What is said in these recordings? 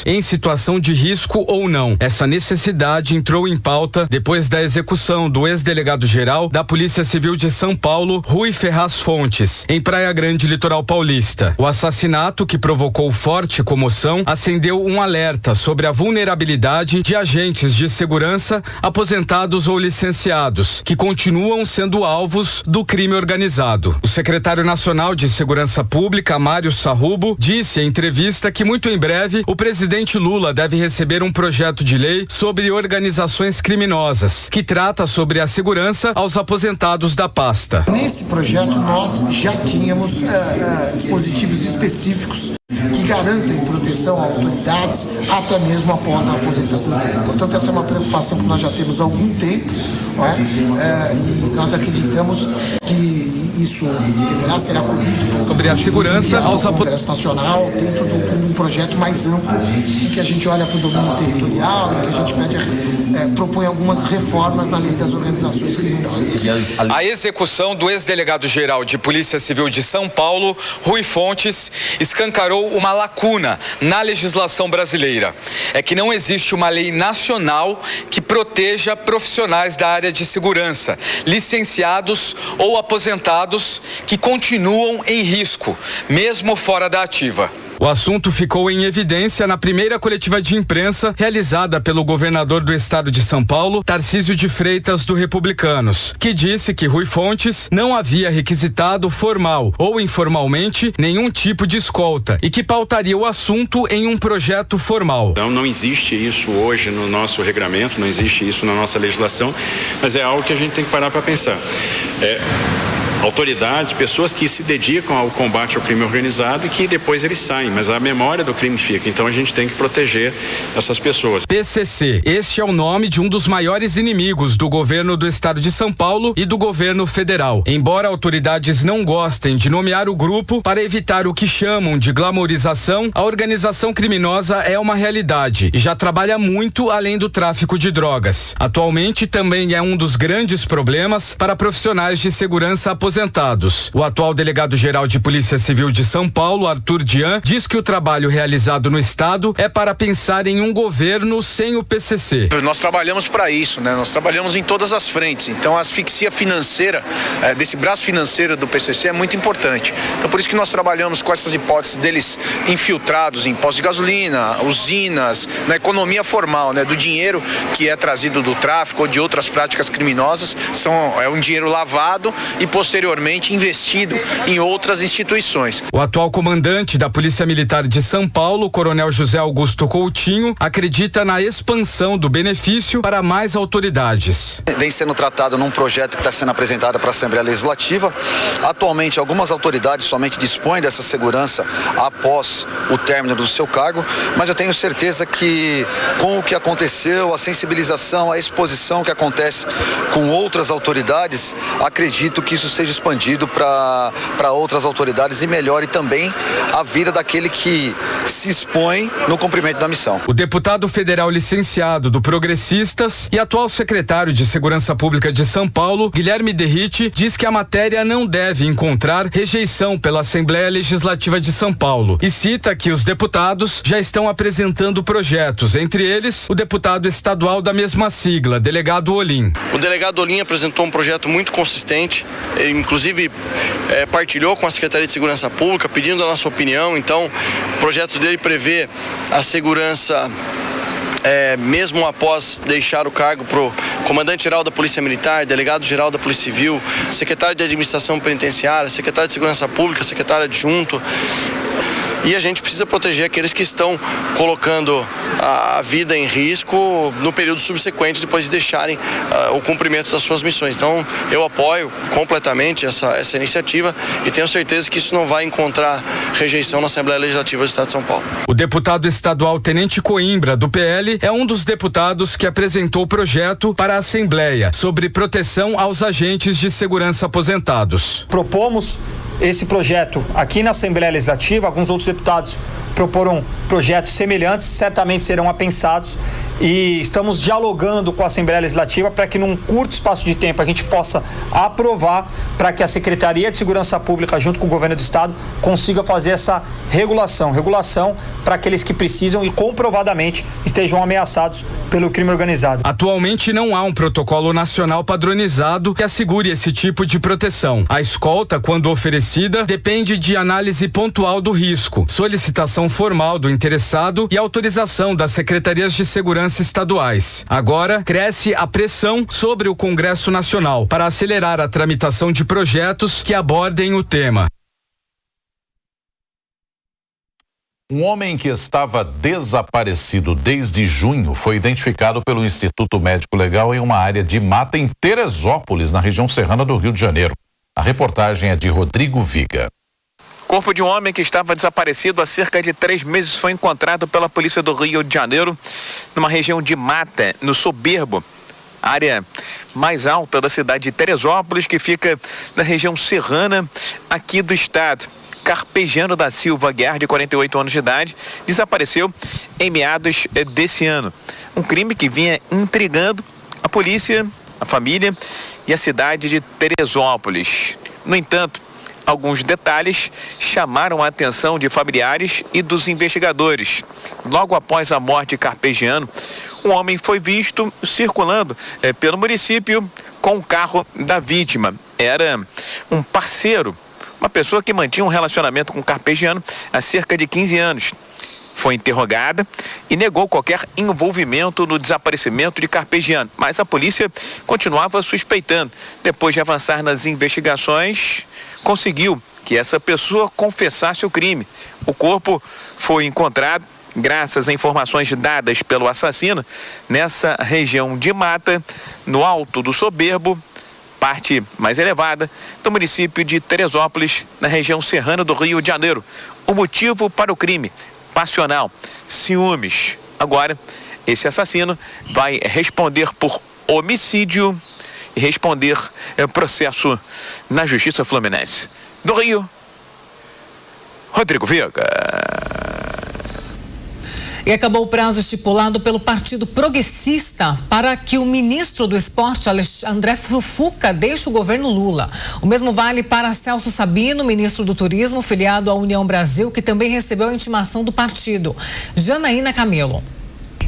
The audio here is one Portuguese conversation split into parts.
em situação de risco ou não. Essa necessidade entrou em pauta depois da execução do ex-delegado-geral da Polícia Civil de São Paulo, Rui Ferraz Fontes, em Praia Grande, litoral paulista. O assassinato, que provocou forte comoção, acendeu um alerta sobre a vulnerabilidade de agentes de segurança, aposentados ou licenciados, que continuam sendo alvos do crime organizado. O secretário nacional de Segurança Pública, Mário Sarrubo, disse em entrevista que muito em breve o presidente Lula deve receber um projeto de lei sobre organizações criminosas, que trata sobre a segurança aos aposentados da pasta. Nesse projeto nós já tínhamos dispositivos específicos que garantem proteção a autoridades até mesmo após a aposentadoria. Portanto, essa é uma preocupação que nós já temos há algum tempo, não é? E nós acreditamos que isso deverá ser acolhido sobre a segurança aos Congresso Nacional dentro de um projeto mais amplo em que a gente olha para o domínio territorial, em que a gente propõe algumas reformas na lei das organizações criminosas. A execução do ex-delegado-geral de Polícia Civil de São Paulo, Rui Fontes, escancarou uma lacuna na legislação brasileira. É que não existe uma lei nacional que proteja profissionais da área de segurança, licenciados ou aposentados que continuam em risco, mesmo fora da ativa. O assunto ficou em evidência na primeira coletiva de imprensa realizada pelo governador do estado de São Paulo, Tarcísio de Freitas, do Republicanos, que disse que Rui Fontes não havia requisitado formal ou informalmente nenhum tipo de escolta e que pautaria o assunto em um projeto formal. Então não existe isso hoje no nosso regramento, não existe isso na nossa legislação, mas é algo que a gente tem que parar para pensar. Autoridades, pessoas que se dedicam ao combate ao crime organizado e que depois eles saem, mas a memória do crime fica. Então a gente tem que proteger essas pessoas. PCC, este é o nome de um dos maiores inimigos do governo do estado de São Paulo e do governo federal. Embora autoridades não gostem de nomear o grupo para evitar o que chamam de glamorização, a organização criminosa é uma realidade e já trabalha muito além do tráfico de drogas. Atualmente também é um dos grandes problemas para profissionais de segurança aposentados. O atual delegado-geral de Polícia Civil de São Paulo, Arthur Dian, diz que o trabalho realizado no estado é para pensar em um governo sem o PCC. Nós trabalhamos para isso, né? Nós trabalhamos em todas as frentes. Então, a asfixia financeira desse braço financeiro do PCC é muito importante. Então, por isso que nós trabalhamos com essas hipóteses deles infiltrados em postos de gasolina, usinas, na economia formal, né? Do dinheiro que é trazido do tráfico ou de outras práticas criminosas, é um dinheiro lavado e posteriormente investido em outras instituições. O atual comandante da Polícia Militar de São Paulo, Coronel José Augusto Coutinho, acredita na expansão do benefício para mais autoridades. Vem sendo tratado num projeto que está sendo apresentado para a Assembleia Legislativa. Atualmente, algumas autoridades somente dispõem dessa segurança após o término do seu cargo, mas eu tenho certeza que com o que aconteceu, a sensibilização, a exposição que acontece com outras autoridades, acredito que isso seja expandido para outras autoridades e melhore também a vida daquele que se expõe no cumprimento da missão. O deputado federal licenciado do Progressistas e atual secretário de Segurança Pública de São Paulo, Guilherme Derrite, diz que a matéria não deve encontrar rejeição pela Assembleia Legislativa de São Paulo e cita que os deputados já estão apresentando projetos, entre eles o deputado estadual da mesma sigla, delegado Olim. O delegado Olim apresentou um projeto muito consistente, ele inclusive partilhou com a Secretaria de Segurança Pública pedindo a nossa opinião. Então o projeto dele prevê a segurança mesmo após deixar o cargo para o comandante-geral da Polícia Militar, delegado-geral da Polícia Civil, secretário de Administração Penitenciária, secretário de Segurança Pública, secretário adjunto. E a gente precisa proteger aqueles que estão colocando a vida em risco no período subsequente, depois de deixarem o cumprimento das suas missões. Então, eu apoio completamente essa iniciativa e tenho certeza que isso não vai encontrar rejeição na Assembleia Legislativa do Estado de São Paulo. O deputado estadual Tenente Coimbra, do PL, é um dos deputados que apresentou o projeto para a Assembleia sobre proteção aos agentes de segurança aposentados. Propomos esse projeto aqui na Assembleia Legislativa, alguns outros deputados proporam projetos semelhantes, certamente serão apensados e estamos dialogando com a Assembleia Legislativa para que num curto espaço de tempo a gente possa aprovar para que a Secretaria de Segurança Pública, junto com o Governo do Estado, consiga fazer essa regulação para aqueles que precisam e comprovadamente estejam ameaçados pelo crime organizado. Atualmente não há um protocolo nacional padronizado que assegure esse tipo de proteção. A escolta, quando oferecida, depende de análise pontual do risco, solicitação formal do interessado e autorização das secretarias de segurança estaduais. Agora, cresce a pressão sobre o Congresso Nacional para acelerar a tramitação de projetos que abordem o tema. Um homem que estava desaparecido desde junho foi identificado pelo Instituto Médico Legal em uma área de mata em Teresópolis, na região serrana do Rio de Janeiro. A reportagem é de Rodrigo Viga. O corpo de um homem que estava desaparecido há cerca de 3 meses foi encontrado pela polícia do Rio de Janeiro, numa região de mata, no Soberbo, área mais alta da cidade de Teresópolis, que fica na região serrana aqui do estado. Carpegiano da Silva Guerra, de 48 anos de idade, desapareceu em meados desse ano. Um crime que vinha intrigando a polícia, a família e a cidade de Teresópolis. No entanto, alguns detalhes chamaram a atenção de familiares e dos investigadores. Logo após a morte de Carpegiano, um homem foi visto circulando pelo município com o carro da vítima. Era um parceiro, uma pessoa que mantinha um relacionamento com o Carpegiano há cerca de 15 anos. Foi interrogada e negou qualquer envolvimento no desaparecimento de Carpegiano, mas a polícia continuava suspeitando. Depois de avançar nas investigações, conseguiu que essa pessoa confessasse o crime. O corpo foi encontrado graças a informações dadas pelo assassino nessa região de mata, no Alto do Soberbo, parte mais elevada do município de Teresópolis, na região serrana do Rio de Janeiro. O motivo para o crime: passional, ciúmes. Agora, esse assassino vai responder por homicídio e responder processo na Justiça Fluminense. Do Rio, Rodrigo Viga. E acabou o prazo estipulado pelo Partido Progressista para que o ministro do Esporte, André Fufuca, deixe o governo Lula. O mesmo vale para Celso Sabino, ministro do Turismo, filiado à União Brasil, que também recebeu a intimação do partido. Janaína Camelo.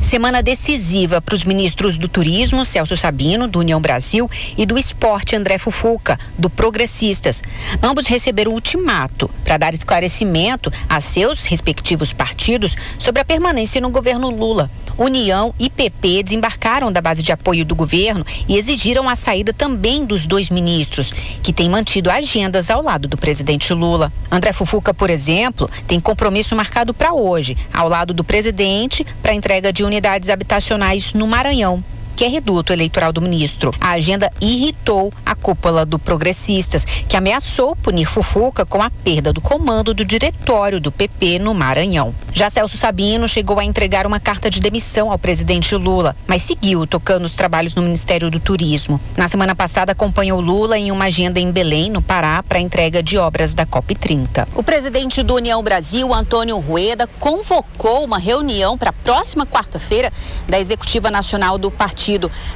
Semana decisiva para os ministros do Turismo, Celso Sabino, do União Brasil, e do Esporte, André Fufuca, do Progressistas. Ambos receberam um ultimato para dar esclarecimento a seus respectivos partidos sobre a permanência no governo Lula. União e PP desembarcaram da base de apoio do governo e exigiram a saída também dos 2 ministros, que têm mantido agendas ao lado do presidente Lula. André Fufuca, por exemplo, tem compromisso marcado para hoje, ao lado do presidente, para a entrega de unidades habitacionais no Maranhão, que é reduto eleitoral do ministro. A agenda irritou a cúpula do Progressistas, que ameaçou punir Fufuca com a perda do comando do diretório do PP no Maranhão. Já Celso Sabino chegou a entregar uma carta de demissão ao presidente Lula, mas seguiu tocando os trabalhos no Ministério do Turismo. Na semana passada, acompanhou Lula em uma agenda em Belém, no Pará, para a entrega de obras da COP30. O presidente do União Brasil, Antônio Rueda, convocou uma reunião para a próxima quarta-feira da Executiva Nacional do Partido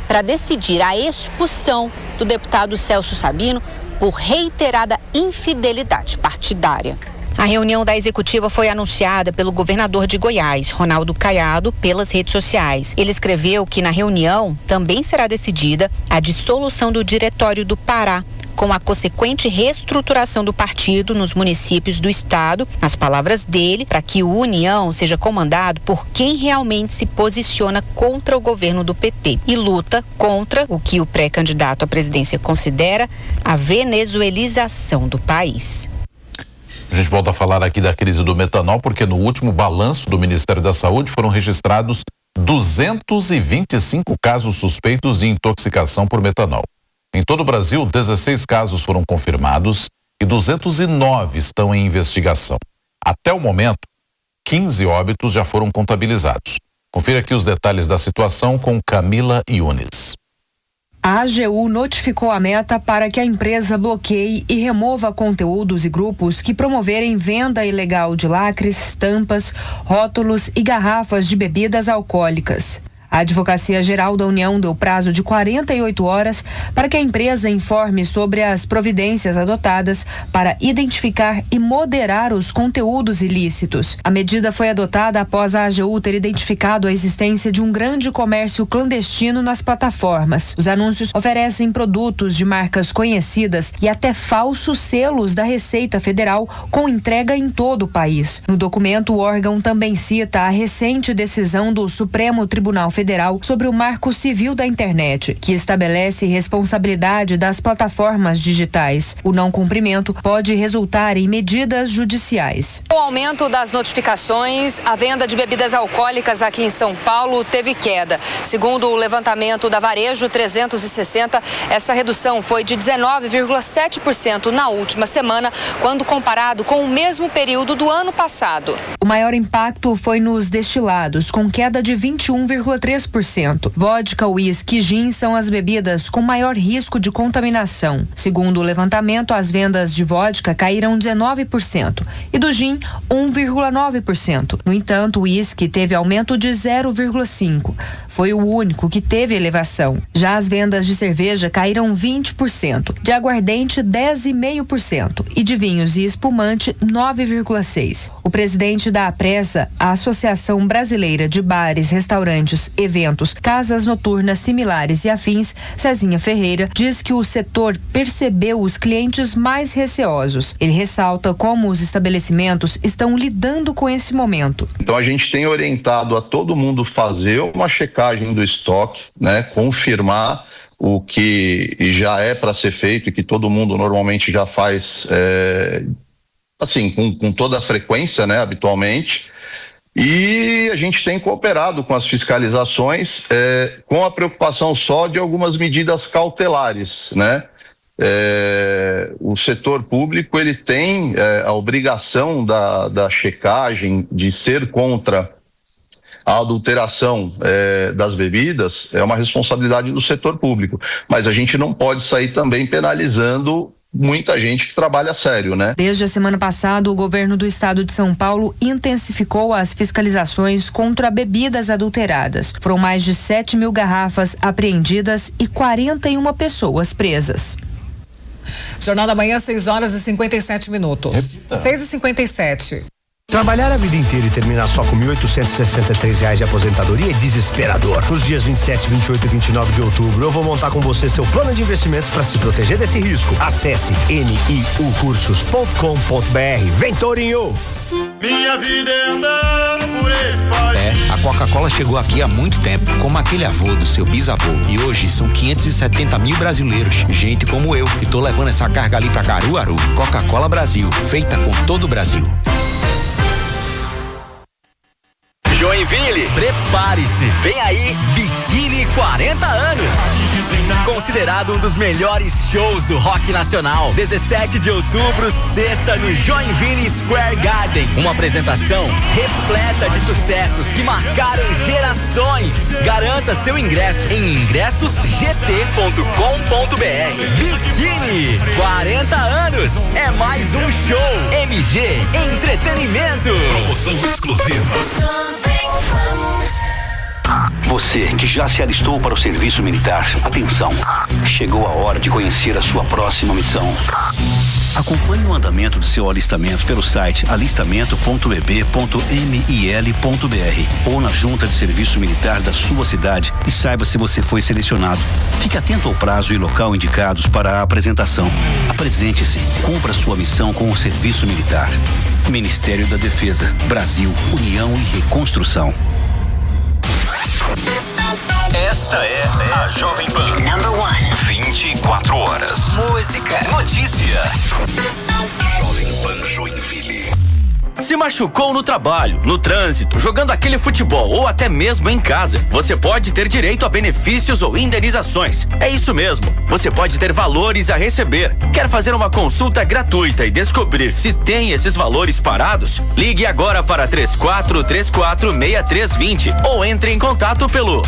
para decidir a expulsão do deputado Celso Sabino por reiterada infidelidade partidária. A reunião da executiva foi anunciada pelo governador de Goiás, Ronaldo Caiado, pelas redes sociais. Ele escreveu que na reunião também será decidida a dissolução do Diretório do Pará, com a consequente reestruturação do partido nos municípios do estado, nas palavras dele, para que o União seja comandado por quem realmente se posiciona contra o governo do PT e luta contra o que o pré-candidato à presidência considera a venezuelização do país. A gente volta a falar aqui da crise do metanol, porque no último balanço do Ministério da Saúde foram registrados 225 casos suspeitos de intoxicação por metanol. Em todo o Brasil, 16 casos foram confirmados e 209 estão em investigação. Até o momento, 15 óbitos já foram contabilizados. Confira aqui os detalhes da situação com Camila Yunes. A AGU notificou a Meta para que a empresa bloqueie e remova conteúdos e grupos que promoverem venda ilegal de lacres, tampas, rótulos e garrafas de bebidas alcoólicas. A Advocacia Geral da União deu prazo de 48 horas para que a empresa informe sobre as providências adotadas para identificar e moderar os conteúdos ilícitos. A medida foi adotada após a AGU ter identificado a existência de um grande comércio clandestino nas plataformas. Os anúncios oferecem produtos de marcas conhecidas e até falsos selos da Receita Federal com entrega em todo o país. No documento, o órgão também cita a recente decisão do Supremo Tribunal Federal sobre o Marco Civil da Internet, que estabelece responsabilidade das plataformas digitais. O não cumprimento pode resultar em medidas judiciais. Com o aumento das notificações, a venda de bebidas alcoólicas aqui em São Paulo teve queda. Segundo o levantamento da Varejo 360, essa redução foi de 19,7% na última semana, quando comparado com o mesmo período do ano passado. O maior impacto foi nos destilados, com queda de 21,3%. Vodka, uísque e gin são as bebidas com maior risco de contaminação. Segundo o levantamento, as vendas de vodka caíram 19% e do gin 1,9%. No entanto, o uísque teve aumento de 0,5%. Foi o único que teve elevação. Já as vendas de cerveja caíram 20%, de aguardente 10,5% e de vinhos e espumante 9,6%. O presidente da APRESA, a Associação Brasileira de Bares, Restaurantes, Eventos, Casas Noturnas Similares e Afins, Cezinha Ferreira, diz que o setor percebeu os clientes mais receosos. Ele ressalta como os estabelecimentos estão lidando com esse momento. Então a gente tem orientado a todo mundo fazer uma checagem do estoque, né, confirmar o que já é para ser feito e que todo mundo normalmente já faz assim, com toda a frequência, né, habitualmente. E a gente tem cooperado com as fiscalizações com a preocupação só de algumas medidas cautelares, né? O setor público ele tem a obrigação da checagem, de ser contra a adulteração das bebidas, é uma responsabilidade do setor público, mas a gente não pode sair também penalizando muita gente que trabalha sério, né? Desde a semana passada, o governo do estado de São Paulo intensificou as fiscalizações contra bebidas adulteradas. Foram mais de 7.000 garrafas apreendidas e 41 pessoas presas. Jornal da Manhã, 6h57. 6h57. Trabalhar a vida inteira e terminar só com R$ 1.863 de aposentadoria é desesperador. Nos dias 27, 28 e 29 de outubro, eu vou montar com você seu plano de investimentos para se proteger desse risco. Acesse niucursos.com.br. Vem, Tourinho! Minha vida é andar por esse país. A Coca-Cola chegou aqui há muito tempo, como aquele avô do seu bisavô. E hoje são 570 mil brasileiros, gente como eu, que tô levando essa carga ali pra Caruaru. Coca-Cola Brasil, feita com todo o Brasil. Joinville, prepare-se, vem aí Biquíni 40 anos. Considerado um dos melhores shows do rock nacional. 17 de outubro, sexta, no Joinville Square Garden. Uma apresentação repleta de sucessos que marcaram gerações. Garanta seu ingresso em ingressosgt.com.br. Biquíni 40 anos, é mais um show. MG Entretenimento. Promoção exclusiva. Você que já se alistou para o serviço militar, atenção, chegou a hora de conhecer a sua próxima missão. Acompanhe o andamento do seu alistamento pelo site alistamento.eb.mil.br ou na junta de serviço militar da sua cidade e saiba se você foi selecionado. Fique atento ao prazo e local indicados para a apresentação. Apresente-se, cumpra sua missão com o serviço militar. Ministério da Defesa, Brasil, União e Reconstrução. Esta é a Jovem Pan. Number 1. 24 horas. Música. Notícia. Jovem Pan Joinville. Se machucou no trabalho, no trânsito, jogando aquele futebol ou até mesmo em casa, você pode ter direito a benefícios ou indenizações. É isso mesmo, você pode ter valores a receber. Quer fazer uma consulta gratuita e descobrir se tem esses valores parados? Ligue agora para 3434-6320 ou entre em contato pelo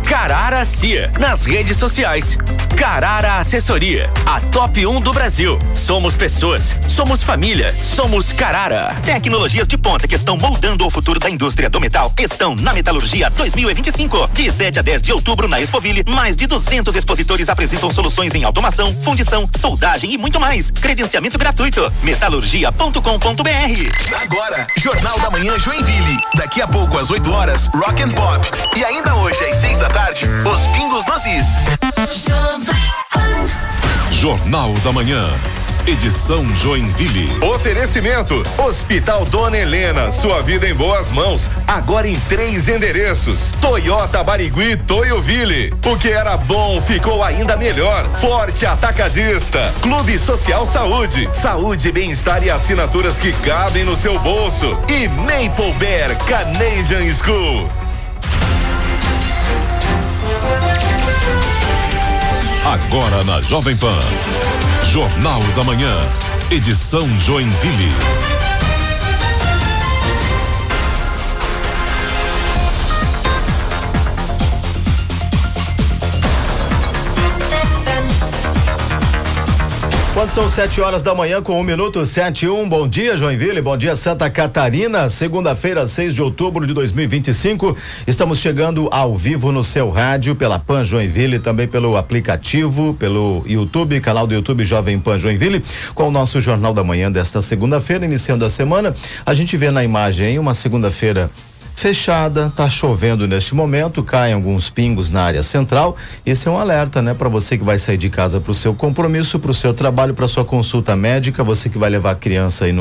@CararaCia nas redes sociais. Carara Assessoria, a top 1 do Brasil. Somos pessoas, somos família, somos Carara. Tecnologias de ponta que estão moldando o futuro da indústria do metal estão na Metalurgia 2025. De 7 a 10 de outubro na Expoville, mais de 200 expositores apresentam soluções em automação, fundição, soldagem e muito mais. Credenciamento gratuito. metalurgia.com.br. Agora, Jornal da Manhã Joinville. Daqui a pouco às 8 horas, Rock and Pop. E ainda hoje às 6 da tarde, os Pingos nos Is. Jornal da Manhã. Edição Joinville. Oferecimento: Hospital Dona Helena, sua vida em boas mãos. Agora em 3 endereços: Toyota Barigui, Toioville. O que era bom ficou ainda melhor. Forte Atacadista. Clube Social Saúde. Saúde, bem-estar e assinaturas que cabem no seu bolso. E Maple Bear Canadian School. Agora na Jovem Pan. Jornal da Manhã. Edição Joinville. Quando são 7 horas da manhã com 1 minuto, 7:01. Bom dia, Joinville. Bom dia, Santa Catarina. Segunda-feira, 6 de outubro de 2025. Estamos chegando ao vivo no seu rádio, pela Pan Joinville, também pelo aplicativo, pelo YouTube, canal do YouTube Jovem Pan Joinville, com o nosso Jornal da Manhã desta segunda-feira, iniciando a semana. A gente vê na imagem aí uma segunda-feira fechada, tá chovendo neste momento, caem alguns pingos na área central. Esse é um alerta, né, para você que vai sair de casa para o seu compromisso, para o seu trabalho, para sua consulta médica, você que vai levar a criança aí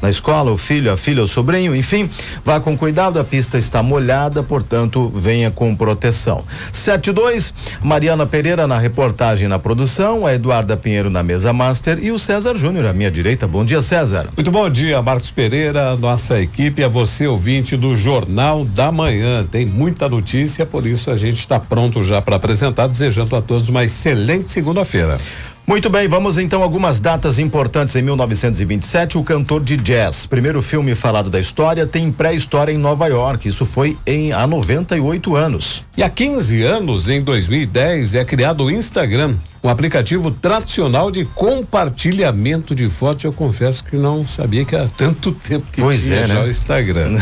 na escola, o filho, a filha, o sobrinho, enfim, vá com cuidado, a pista está molhada, portanto, venha com proteção. 7:02, Mariana Pereira na reportagem na produção, a Eduarda Pinheiro na mesa master e o César Júnior à minha direita. Bom dia, César. Muito bom dia, Marcos Pereira, nossa equipe, a você ouvinte do Jornal da Manhã. Tem muita notícia, por isso a gente está pronto já para apresentar, desejando a todos uma excelente segunda-feira. Muito bem, vamos então a algumas datas importantes. Em 1927, o cantor de jazz, primeiro filme falado da história, tem pré-história em Nova York. Isso foi há 98 anos. E há 15 anos, em 2010, é criado o Instagram, um aplicativo tradicional de compartilhamento de fotos. Eu confesso que não sabia que há tanto tempo que tinha já o Instagram.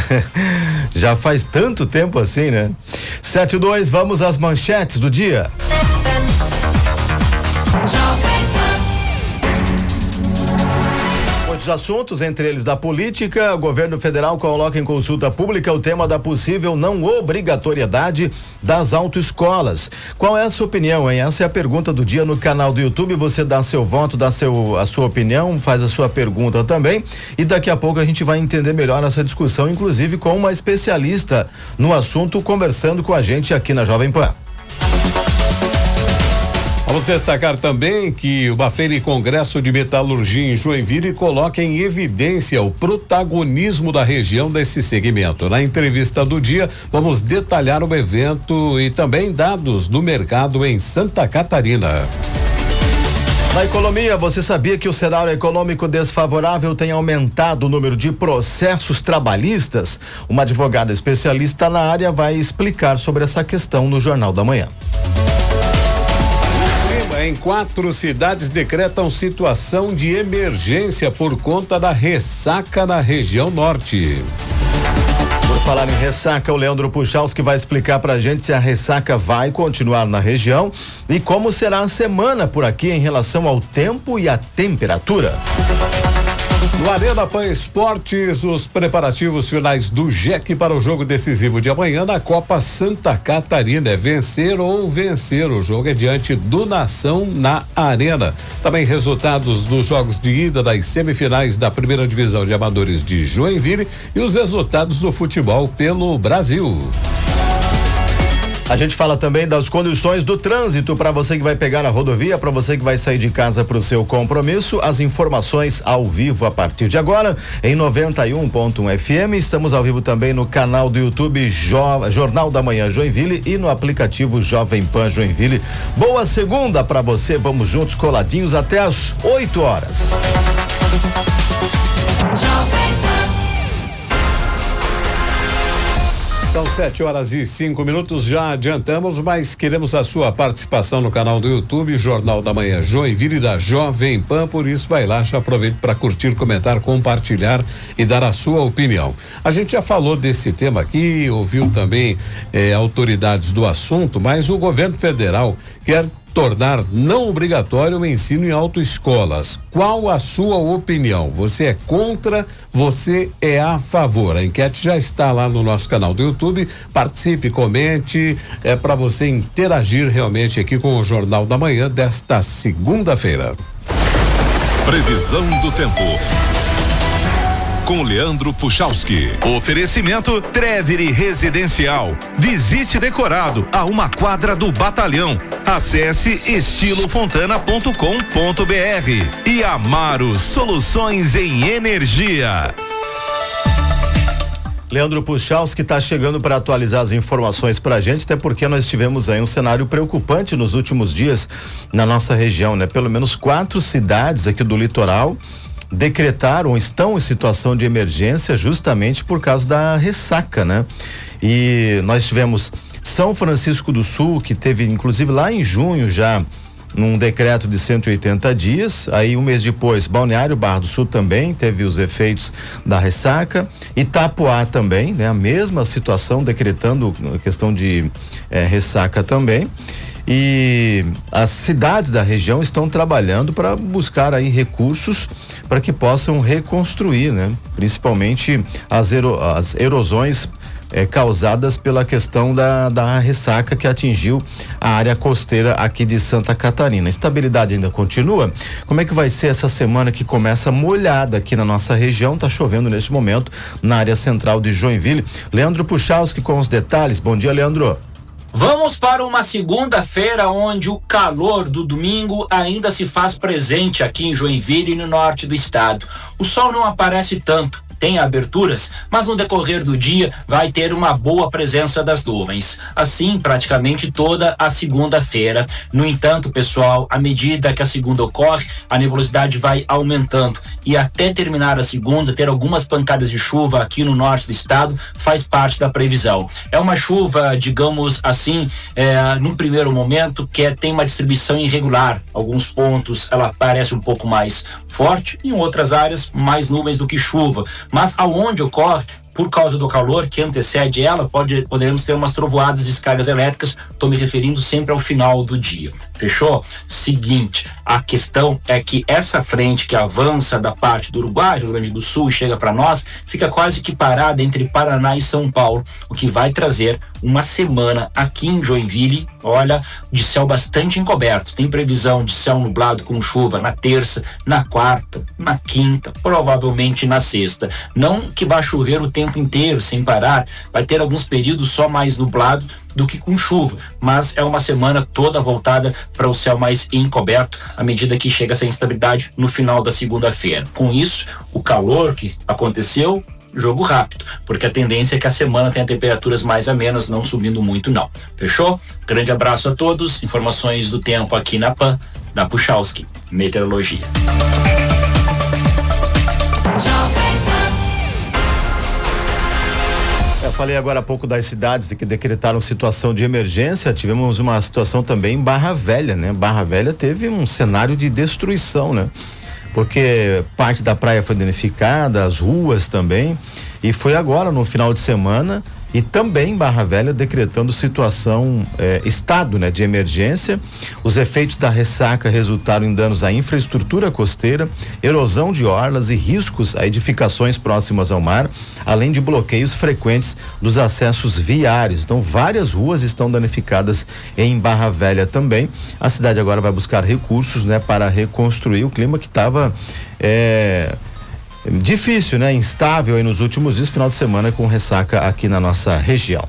Já faz tanto tempo assim, né? 7:02, vamos às manchetes do dia. Muitos assuntos, entre eles da política. O governo federal coloca em consulta pública o tema da possível não obrigatoriedade das autoescolas. Qual é a sua opinião, hein? Essa é a pergunta do dia no canal do YouTube. Você dá seu voto, dá a sua opinião, faz a sua pergunta também. E daqui a pouco a gente vai entender melhor essa discussão, inclusive com uma especialista no assunto, conversando com a gente aqui na Jovem Pan. Vamos destacar também que uma feira e congresso de metalurgia em Joinville coloca em evidência o protagonismo da região desse segmento. Na entrevista do dia, vamos detalhar o evento e também dados do mercado em Santa Catarina. Na economia, você sabia que o cenário econômico desfavorável tem aumentado o número de processos trabalhistas? Uma advogada especialista na área vai explicar sobre essa questão no Jornal da Manhã. Em 4 cidades decretam situação de emergência por conta da ressaca na região norte. Por falar em ressaca, o Leandro Puchalski vai explicar pra gente se a ressaca vai continuar na região e como será a semana por aqui em relação ao tempo e à temperatura. No Arena Pan Esportes, os preparativos finais do JEC para o jogo decisivo de amanhã na Copa Santa Catarina. É vencer ou vencer. O jogo é diante do Nação na Arena. Também resultados dos jogos de ida das semifinais da primeira divisão de amadores de Joinville e os resultados do futebol pelo Brasil. A gente fala também das condições do trânsito para você que vai pegar a rodovia, para você que vai sair de casa para o seu compromisso. As informações ao vivo a partir de agora em 91.1 FM. Estamos ao vivo também no canal do YouTube Jornal da Manhã Joinville e no aplicativo Jovem Pan Joinville. Boa segunda para você. Vamos juntos coladinhos até às 8 horas. São 7h05, já adiantamos, mas queremos a sua participação no canal do YouTube, Jornal da Manhã Joinville da Jovem Pan, por isso vai lá, já aproveite para curtir, comentar, compartilhar e dar a sua opinião. A gente já falou desse tema aqui, ouviu também autoridades do assunto, mas o governo federal quer tornar não obrigatório o ensino em autoescolas. Qual a sua opinião? Você é contra? Você é a favor? A enquete já está lá no nosso canal do YouTube. Participe, comente, para você interagir realmente aqui com o Jornal da Manhã desta segunda-feira. Previsão do tempo. Com Leandro Puchalski. Oferecimento Treveri Residencial. Visite decorado a uma quadra do batalhão. Acesse estilofontana.com.br. E Amaro Soluções em Energia. Leandro Puchalski está chegando para atualizar as informações para a gente, até porque nós tivemos aí um cenário preocupante nos últimos dias na nossa região, né? Pelo menos 4 cidades aqui do litoral decretaram, estão em situação de emergência justamente por causa da ressaca, né? E nós tivemos São Francisco do Sul, que teve inclusive lá em junho já num decreto de 180 dias, aí um mês depois Balneário Barra do Sul também teve os efeitos da ressaca, Itapoá também, né? A mesma situação, decretando a questão de ressaca também. E as cidades da região estão trabalhando para buscar aí recursos para que possam reconstruir, né? Principalmente as erosões causadas pela questão da ressaca que atingiu a área costeira aqui de Santa Catarina. A estabilidade ainda continua? Como é que vai ser essa semana que começa molhada aqui na nossa região? Tá chovendo neste momento na área central de Joinville. Leandro Puchalski com os detalhes. Bom dia, Leandro. Vamos para uma segunda-feira onde o calor do domingo ainda se faz presente aqui em Joinville e no norte do estado. O sol não aparece tanto, tem aberturas, mas no decorrer do dia vai ter uma boa presença das nuvens. Assim, praticamente toda a segunda-feira. No entanto, pessoal, à medida que a segunda ocorre, a nebulosidade vai aumentando e até terminar a segunda, ter algumas pancadas de chuva aqui no norte do estado faz parte da previsão. É uma chuva, digamos assim, num primeiro momento, que tem uma distribuição irregular. Alguns pontos ela parece um pouco mais forte, em outras áreas mais nuvens do que chuva. Mas aonde ocorre, por causa do calor que antecede ela, poderemos ter umas trovoadas de descargas elétricas. Estou me referindo sempre ao final do dia. Fechou? Seguinte, a questão é que essa frente que avança da parte do Uruguai, Rio Grande do Sul, e chega para nós, fica quase que parada entre Paraná e São Paulo, o que vai trazer uma semana aqui em Joinville, olha, de céu bastante encoberto. Tem previsão de céu nublado com chuva na terça, na quarta, na quinta, provavelmente na sexta. Não que vá chover o tempo inteiro sem parar, vai ter alguns períodos só mais nublado do que com chuva, mas é uma semana toda voltada para o céu mais encoberto à medida que chega essa instabilidade no final da segunda-feira. Com isso, o calor que aconteceu, jogo rápido, porque a tendência é que a semana tenha temperaturas mais amenas, não subindo muito não. Fechou? Grande abraço a todos, informações do tempo aqui na PAN, da Puchalski, Meteorologia. Eu falei agora há pouco das cidades que decretaram situação de emergência. Tivemos uma situação também em Barra Velha, né? Barra Velha teve um cenário de destruição, né? Porque parte da praia foi danificada, as ruas também, e foi agora no final de semana e também Barra Velha decretando situação, estado, né, de emergência. Os efeitos da ressaca resultaram em danos à infraestrutura costeira, erosão de orlas e riscos a edificações próximas ao mar, além de bloqueios frequentes dos acessos viários. Então, várias ruas estão danificadas em Barra Velha também. A cidade agora vai buscar recursos, né, para reconstruir o clima que estava difícil, né? Instável aí nos últimos dias, final de semana com ressaca aqui na nossa região.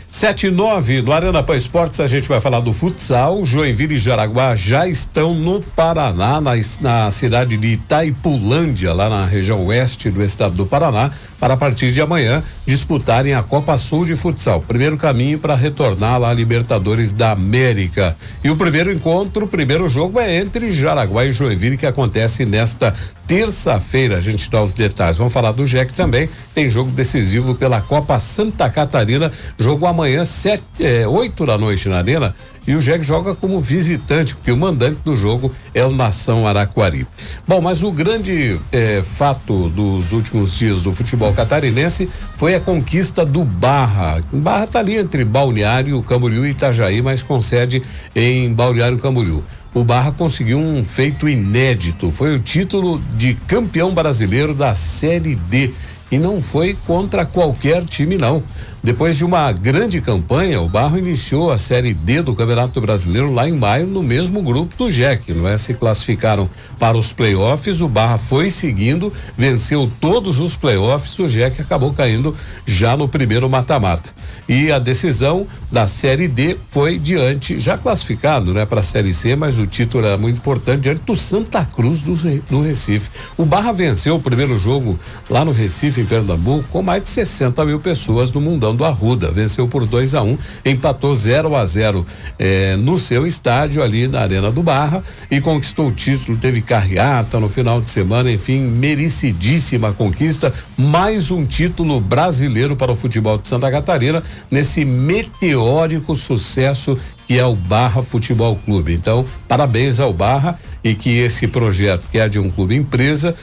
7:09 no Arena Pan Esportes, a gente vai falar do futsal. Joinville e Jaraguá já estão no Paraná, na cidade de Itaipulândia, lá na região oeste do estado do Paraná, para a partir de amanhã disputarem a Copa Sul de Futsal. Primeiro caminho para retornar lá a Libertadores da América. E o primeiro jogo é entre Jaraguá e Joinville, que acontece nesta terça-feira a gente dá os detalhes. Vamos falar do JEC também. Tem jogo decisivo pela Copa Santa Catarina. Jogo amanhã, 8 da noite na Arena. E o JEC joga como visitante, porque o mandante do jogo é o Nação Araquari. Bom, mas o grande fato dos últimos dias do futebol catarinense foi a conquista do Barra. O Barra está ali entre Balneário Camboriú e Itajaí, mas com sede em Balneário Camboriú. O Barra conseguiu um feito inédito, foi o título de campeão brasileiro da Série D. E não foi contra qualquer time, não. Depois de uma grande campanha, o Barra iniciou a Série D do Campeonato Brasileiro lá em maio, no mesmo grupo do JEC, não é? Se classificaram para os playoffs, o Barra foi seguindo, venceu todos os playoffs, o JEC acabou caindo já no primeiro mata-mata. E a decisão da Série D foi diante, já classificado, né, para a Série C, mas o título era muito importante, diante do Santa Cruz do Recife. O Barra venceu o primeiro jogo lá no Recife, em Pernambuco, com mais de 60 mil pessoas no Mundão do Arruda. Venceu por 2-1, empatou 0-0 no seu estádio ali na Arena do Barra e conquistou o título. Teve carreata no final de semana, enfim, merecidíssima conquista. Mais um título brasileiro para o futebol de Santa Catarina nesse meteórico sucesso que é o Barra Futebol Clube. Então, parabéns ao Barra e que esse projeto, que é de um clube empresa,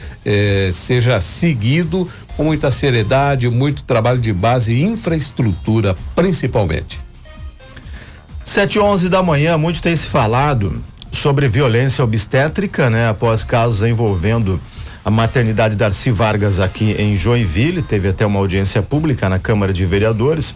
seja seguido com muita seriedade, muito trabalho de base e infraestrutura, principalmente. 7:11 da manhã, muito tem se falado sobre violência obstétrica, né? Após casos envolvendo a maternidade Darcy Vargas aqui em Joinville, teve até uma audiência pública na Câmara de Vereadores.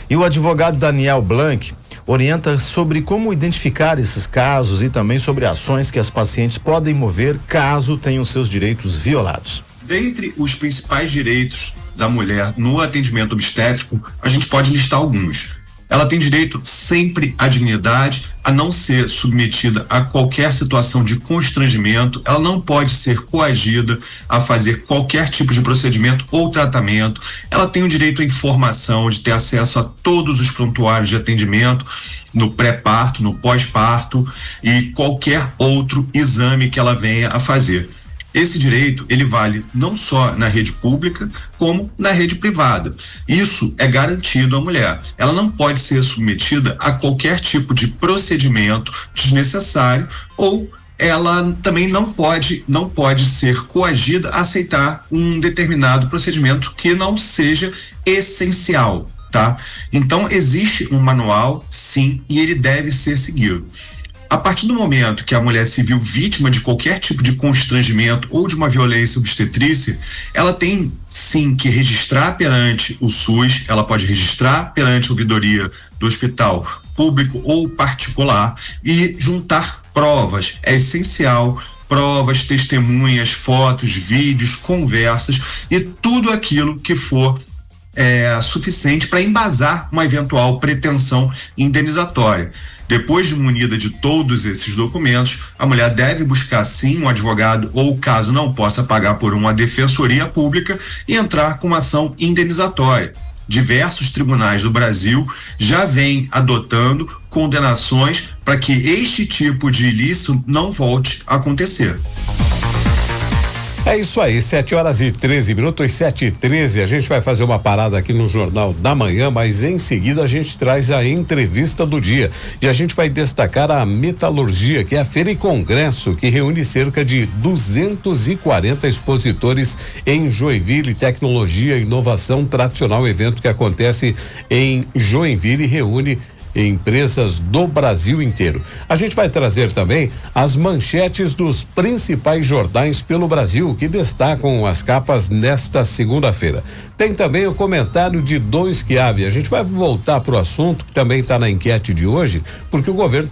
E o advogado Daniel Blanc orienta sobre como identificar esses casos e também sobre ações que as pacientes podem mover caso tenham seus direitos violados. Dentre os principais direitos da mulher no atendimento obstétrico, a gente pode listar alguns. Ela tem direito sempre à dignidade, a não ser submetida a qualquer situação de constrangimento, ela não pode ser coagida a fazer qualquer tipo de procedimento ou tratamento, ela tem o direito à informação, de ter acesso a todos os prontuários de atendimento, no pré-parto, no pós-parto e qualquer outro exame que ela venha a fazer. Esse direito, ele vale não só na rede pública, como na rede privada. Isso é garantido à mulher. Ela não pode ser submetida a qualquer tipo de procedimento desnecessário ou ela também não pode ser coagida a aceitar um determinado procedimento que não seja essencial, tá? Então, existe um manual, sim, e ele deve ser seguido. A partir do momento que a mulher se viu vítima de qualquer tipo de constrangimento ou de uma violência obstetrícia, ela tem sim que registrar perante o SUS, ela pode registrar perante a ouvidoria do hospital público ou particular e juntar provas. É essencial. Provas, testemunhas, fotos, vídeos, conversas e tudo aquilo que for suficiente para embasar uma eventual pretensão indenizatória. Depois de munida de todos esses documentos, a mulher deve buscar sim um advogado ou, caso não possa pagar por uma defensoria pública, e entrar com uma ação indenizatória. Diversos tribunais do Brasil já vêm adotando condenações para que este tipo de ilícito não volte a acontecer. É isso aí, 7:13, 7:13. A gente vai fazer uma parada aqui no Jornal da Manhã, mas em seguida a gente traz a entrevista do dia. E a gente vai destacar a Metalurgia, que é a feira e congresso que reúne cerca de 240 expositores em Joinville. Tecnologia e inovação, tradicional evento que acontece em Joinville e reúne empresas do Brasil inteiro. A gente vai trazer também as manchetes dos principais jornais pelo Brasil que destacam as capas nesta segunda-feira. Tem também o comentário de Dom Schiavi. A gente vai voltar para o assunto que também está na enquete de hoje, porque o governo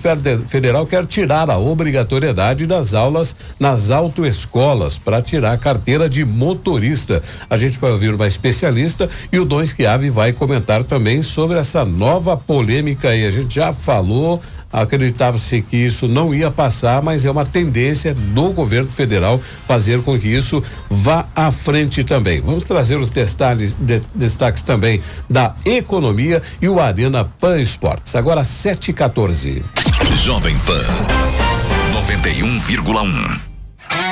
federal quer tirar a obrigatoriedade das aulas nas autoescolas para tirar a carteira de motorista. A gente vai ouvir uma especialista e o Dom Schiavi vai comentar também sobre essa nova polêmica aí. A gente já falou, acreditava-se que isso não ia passar, mas é uma tendência do governo federal fazer com que isso vá à frente também. Vamos trazer os destaques também da economia e o Arena Pan Esportes. Agora 7:14. Jovem Pan 91,1.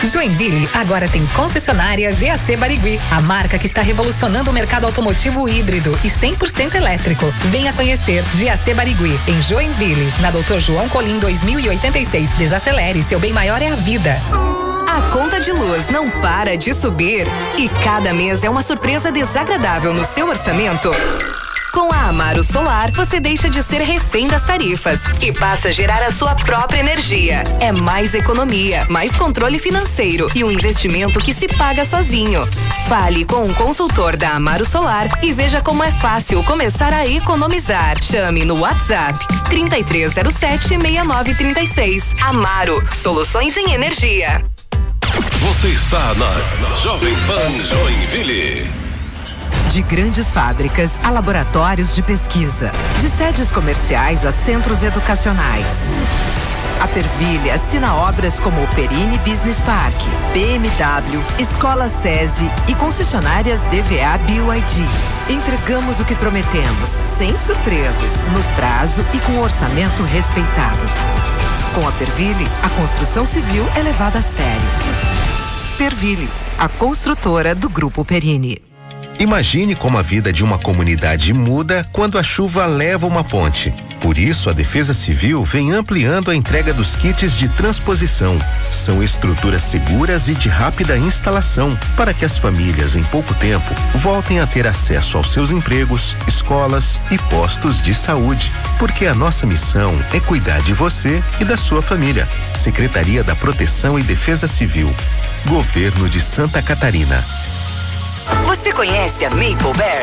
Joinville agora tem concessionária GAC Barigui, a marca que está revolucionando o mercado automotivo híbrido e 100% elétrico. Venha conhecer GAC Barigui, em Joinville, na Dr. João Colim 2086. Desacelere, seu bem maior é a vida. A conta de luz não para de subir e cada mês é uma surpresa desagradável no seu orçamento? Com a Amaro Solar, você deixa de ser refém das tarifas e passa a gerar a sua própria energia. É mais economia, mais controle financeiro e um investimento que se paga sozinho. Fale com um consultor da Amaro Solar e veja como é fácil começar a economizar. Chame no WhatsApp 3307-6936. Amaro, soluções em energia. Você está na Jovem Pan Joinville. De grandes fábricas a laboratórios de pesquisa, de sedes comerciais a centros educacionais. A Pervilha assina obras como o Perini Business Park, BMW, Escola SESI e concessionárias DVA BYD. Entregamos o que prometemos, sem surpresas, no prazo e com orçamento respeitado. Com a Pervilha, a construção civil é levada a sério. Pervilha, a construtora do Grupo Perini. Imagine como a vida de uma comunidade muda quando a chuva leva uma ponte. Por isso, a Defesa Civil vem ampliando a entrega dos kits de transposição. São estruturas seguras e de rápida instalação para que as famílias, em pouco tempo, voltem a ter acesso aos seus empregos, escolas e postos de saúde. Porque a nossa missão é cuidar de você e da sua família. Secretaria da Proteção e Defesa Civil. Governo de Santa Catarina. Você conhece a Maple Bear?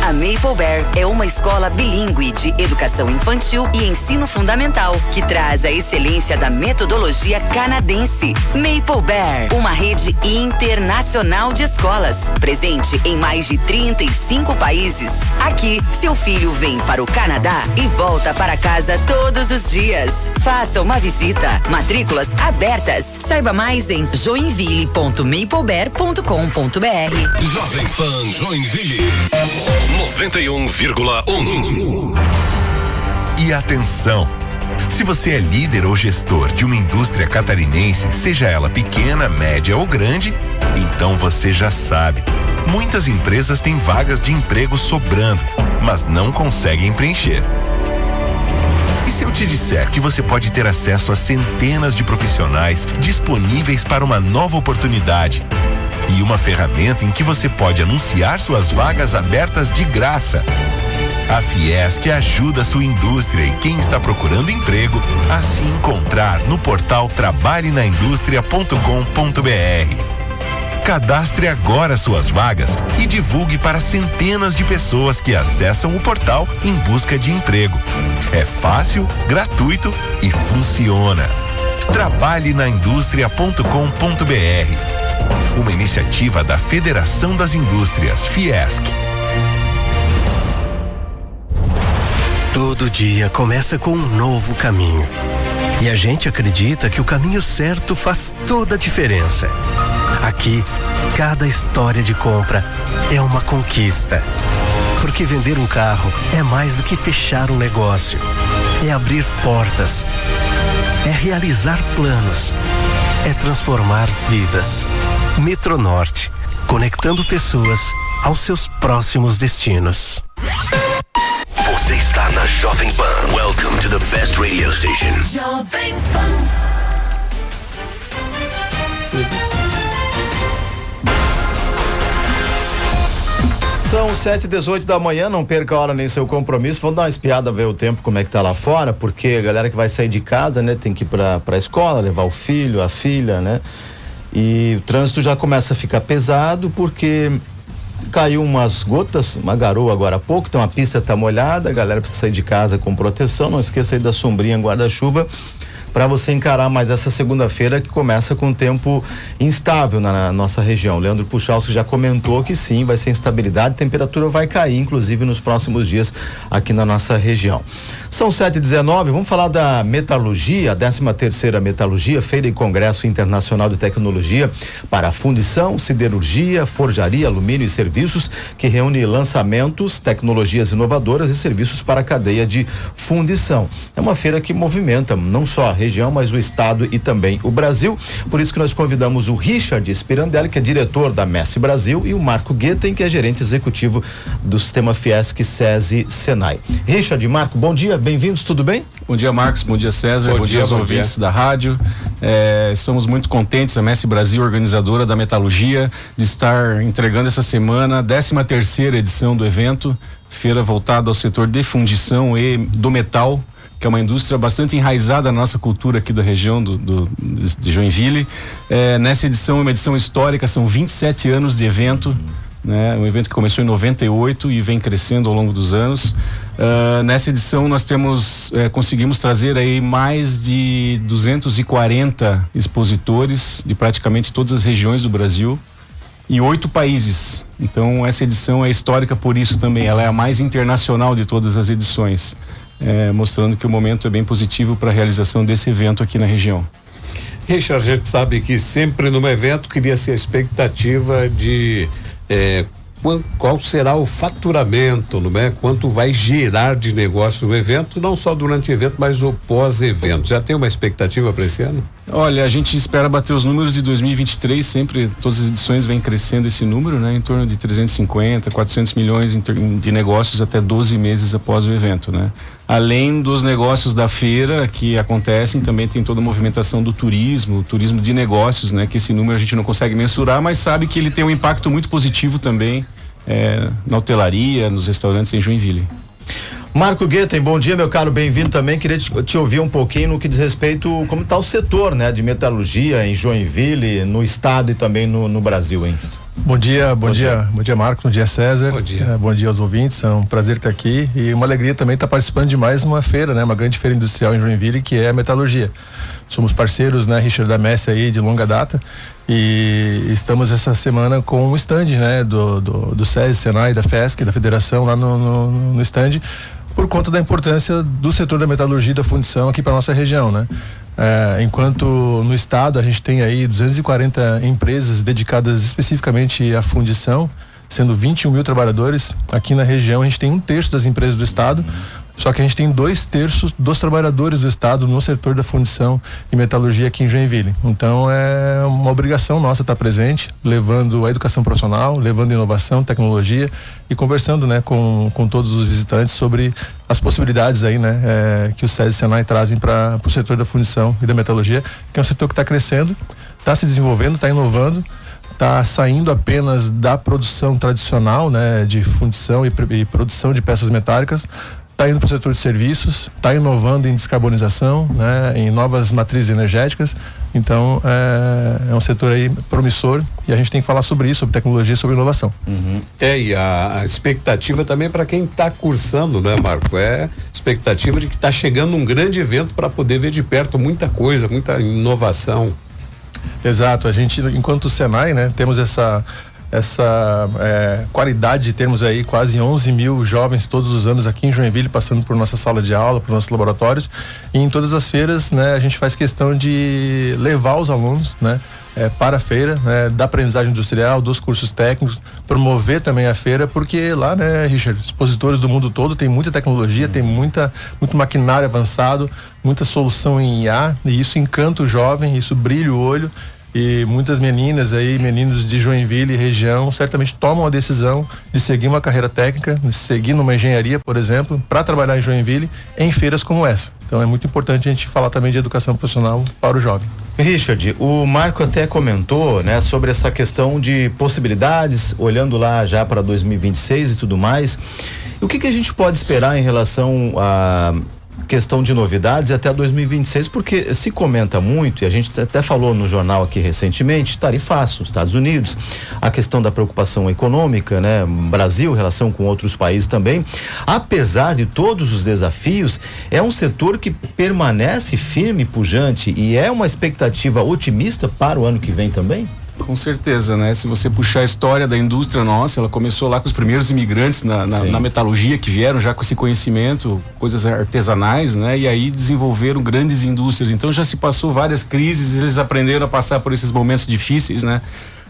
A Maple Bear é uma escola bilíngue de educação infantil e ensino fundamental que traz a excelência da metodologia canadense. Maple Bear, uma rede internacional de escolas, presente em mais de 35 países. Aqui, seu filho vem para o Canadá e volta para casa todos os dias. Faça uma visita. Matrículas abertas. Saiba mais em joinville.maplebear.com.br. Jovem Pan Joinville 91,1. E atenção! Se você é líder ou gestor de uma indústria catarinense, seja ela pequena, média ou grande, então você já sabe. Muitas empresas têm vagas de emprego sobrando, mas não conseguem preencher. E se eu te disser que você pode ter acesso a centenas de profissionais disponíveis para uma nova oportunidade? E uma ferramenta em que você pode anunciar suas vagas abertas de graça. A Fiesc ajuda a sua indústria e quem está procurando emprego a se encontrar no portal trabalhenaindustria.com.br. Cadastre agora suas vagas e divulgue para centenas de pessoas que acessam o portal em busca de emprego. É fácil, gratuito e funciona. Trabalhenaindustria.com.br. Uma iniciativa da Federação das Indústrias, Fiesc. Todo dia começa com um novo caminho. E a gente acredita que o caminho certo faz toda a diferença. Aqui, cada história de compra é uma conquista. Porque vender um carro é mais do que fechar um negócio. É abrir portas. É realizar planos. É transformar vidas. Metronorte, conectando pessoas aos seus próximos destinos. Você está na Jovem Pan. Welcome to the best radio station. Jovem Pan. São 7h18 da manhã, não perca a hora nem seu compromisso. Vamos dar uma espiada, ver o tempo, como é que tá lá fora, porque a galera que vai sair de casa, né, tem que ir pra escola, levar o filho, a filha, né? E o trânsito já começa a ficar pesado porque caiu umas gotas, uma garoa agora há pouco, então a pista tá molhada, a galera precisa sair de casa com proteção, não esqueça aí da sombrinha, guarda-chuva, para você encarar mais essa segunda-feira que começa com tempo instável na nossa região. Leandro Puchalski já comentou que sim, vai ser instabilidade, a temperatura vai cair, inclusive nos próximos dias aqui na nossa região. São São 7h19, vamos falar da metalurgia, a 13ª Metalurgia, Feira e Congresso Internacional de Tecnologia para fundição, siderurgia, forjaria, alumínio e serviços, que reúne lançamentos, tecnologias inovadoras e serviços para a cadeia de fundição. É uma feira que movimenta não só a região, mas o estado e também o Brasil. Por isso que nós convidamos o Richard Spirandelli, que é diretor da MESSE Brasil, e o Marco Guetem, que é gerente executivo do sistema Fiesc, SESI, Senai. Richard e Marco, bom dia. Bem-vindos, tudo bem? Bom dia, Marcos, bom dia, César, bom dia aos ouvintes da rádio. Estamos muito contentes, a MESSE Brasil, organizadora da metalurgia, de estar entregando essa semana a 13ª edição do evento, feira voltada ao setor de fundição e do metal, que é uma indústria bastante enraizada na nossa cultura aqui da região de Joinville. Nessa edição, é uma edição histórica, são 27 anos de evento, né? Um evento que começou em 98 e vem crescendo ao longo dos anos. Nessa edição nós conseguimos trazer aí mais de 240 expositores de praticamente todas as regiões do Brasil e 8 países. Então essa edição é histórica por isso também, ela é a mais internacional de todas as edições, mostrando que o momento é bem positivo para a realização desse evento aqui na região. Richard, a gente sabe que sempre num evento cria-se a expectativa de qual será o faturamento, não é? Quanto vai gerar de negócio o evento, não só durante o evento, mas o pós-evento. Já tem uma expectativa para esse ano? Olha, a gente espera bater os números de 2023, sempre, todas as edições vem crescendo esse número, né? Em torno de 350, 400 milhões de negócios até 12 meses após o evento, né? Além dos negócios da feira que acontecem, também tem toda a movimentação do turismo de negócios, né? Que esse número a gente não consegue mensurar, mas sabe que ele tem um impacto muito positivo também na hotelaria, nos restaurantes em Joinville. Marco Guetem, bom dia, meu caro, bem-vindo também. Queria te ouvir um pouquinho no que diz respeito como está o setor, né, de metalurgia em Joinville, no estado e também no Brasil, hein? Bom dia, bom dia, Marco, bom dia, César. Bom dia. Bom dia aos ouvintes, é um prazer estar aqui e uma alegria também estar participando de mais uma feira, né, uma grande feira industrial em Joinville, que é a metalurgia. Somos parceiros, né, Richard, da MESSE aí de longa data, e estamos essa semana com um stand, né, do SESI, Senai, da Fiesc, da federação lá no stand, por conta da importância do setor da metalurgia e da fundição aqui para nossa região, né? Enquanto no estado a gente tem aí 240 empresas dedicadas especificamente à fundição, sendo 21 mil trabalhadores, aqui na região a gente tem 1/3 das empresas do estado, só que a gente tem 2/3 dos trabalhadores do estado no setor da fundição e metalurgia aqui em Joinville. Então é uma obrigação nossa estar presente, levando a educação profissional, levando inovação, tecnologia e conversando, né, com todos os visitantes sobre as possibilidades aí, né, que o SESI e Senai trazem para o setor da fundição e da metalurgia, que é um setor que está crescendo, está se desenvolvendo, está inovando, está saindo apenas da produção tradicional, né, de fundição e produção de peças metálicas, está indo para o setor de serviços, está inovando em descarbonização, né, em novas matrizes energéticas. Então é um setor aí promissor e a gente tem que falar sobre isso, sobre tecnologia, sobre inovação. E a expectativa também para quem está cursando, né, Marco? Expectativa de que está chegando um grande evento para poder ver de perto muita coisa, muita inovação. Exato, a gente, enquanto Senai, né, temos essa qualidade de termos aí quase 11 mil jovens todos os anos aqui em Joinville, passando por nossa sala de aula, por nossos laboratórios, e em todas as feiras, né, a gente faz questão de levar os alunos, né, para a feira, né, da aprendizagem industrial, dos cursos técnicos, promover também a feira, porque lá, né, Richard, expositores do mundo todo, tem muita tecnologia, tem muito maquinário avançado, muita solução em IA, e isso encanta o jovem, isso brilha o olho. E muitas meninas aí, meninos de Joinville e região, certamente tomam a decisão de seguir uma carreira técnica, de seguir numa engenharia, por exemplo, para trabalhar em Joinville em feiras como essa. Então é muito importante a gente falar também de educação profissional para o jovem. Richard, o Marco até comentou, né, sobre essa questão de possibilidades, olhando lá já para 2026 e tudo mais. E o que a gente pode esperar em relação a questão de novidades até 2026, porque se comenta muito, e a gente até falou no jornal aqui recentemente, tarifaço, Estados Unidos, a questão da preocupação econômica, né, Brasil, relação com outros países também. Apesar de todos os desafios, é um setor que permanece firme e pujante, e é uma expectativa otimista para o ano que vem também? Com certeza, né? Se você puxar a história da indústria nossa, ela começou lá com os primeiros imigrantes na metalurgia, que vieram já com esse conhecimento, coisas artesanais, né? E aí desenvolveram grandes indústrias. Então já se passou várias crises, eles aprenderam a passar por esses momentos difíceis, né?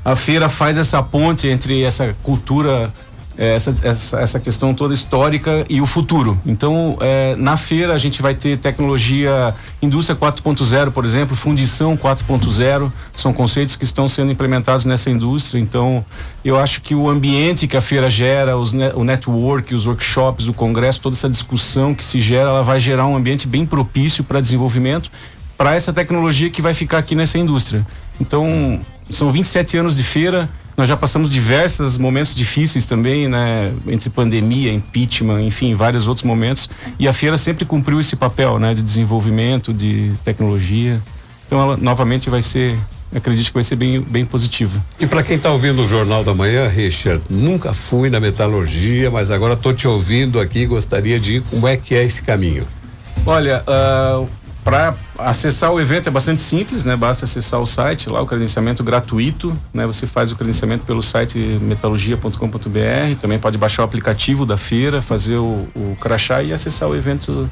A feira faz essa ponte entre essa cultura, essa questão toda histórica e o futuro. Então, na feira a gente vai ter tecnologia, indústria 4.0, por exemplo, fundição 4.0, são conceitos que estão sendo implementados nessa indústria. Então, eu acho que o ambiente que a feira gera, o network, os workshops, o congresso, toda essa discussão que se gera, ela vai gerar um ambiente bem propício para desenvolvimento, para essa tecnologia que vai ficar aqui nessa indústria. Então, são 27 anos de feira. Nós já passamos diversos momentos difíceis também, né? Entre pandemia, impeachment, enfim, vários outros momentos. E a feira sempre cumpriu esse papel, né? De desenvolvimento, de tecnologia. Então, ela novamente vai ser, acredito que vai ser bem positivo. E para quem está ouvindo o Jornal da Manhã, Richard, nunca fui na metalurgia, mas agora estou te ouvindo aqui, gostaria de ir. Como é que é esse caminho? Olha, para acessar o evento é bastante simples, né? Basta acessar o site lá, o credenciamento gratuito, né? Você faz o credenciamento pelo site metalurgia.com.br, também pode baixar o aplicativo da feira, fazer o crachá e acessar o evento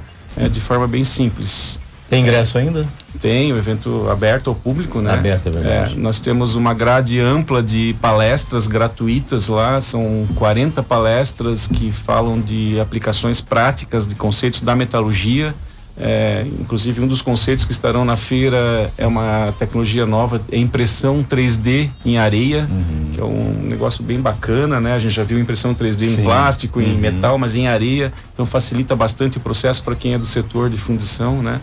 de forma bem simples. Tem ingresso ainda? Tem, o evento aberto ao público, né? Aberto, é verdade. Nós temos uma grade ampla de palestras gratuitas lá, são 40 palestras que falam de aplicações práticas de conceitos da metalurgia. Inclusive um dos conceitos que estarão na feira é uma tecnologia nova, é impressão 3D em areia, que é um negócio bem bacana, né? A gente já viu impressão 3D em plástico, em metal, mas em areia, então facilita bastante o processo para quem é do setor de fundição, né?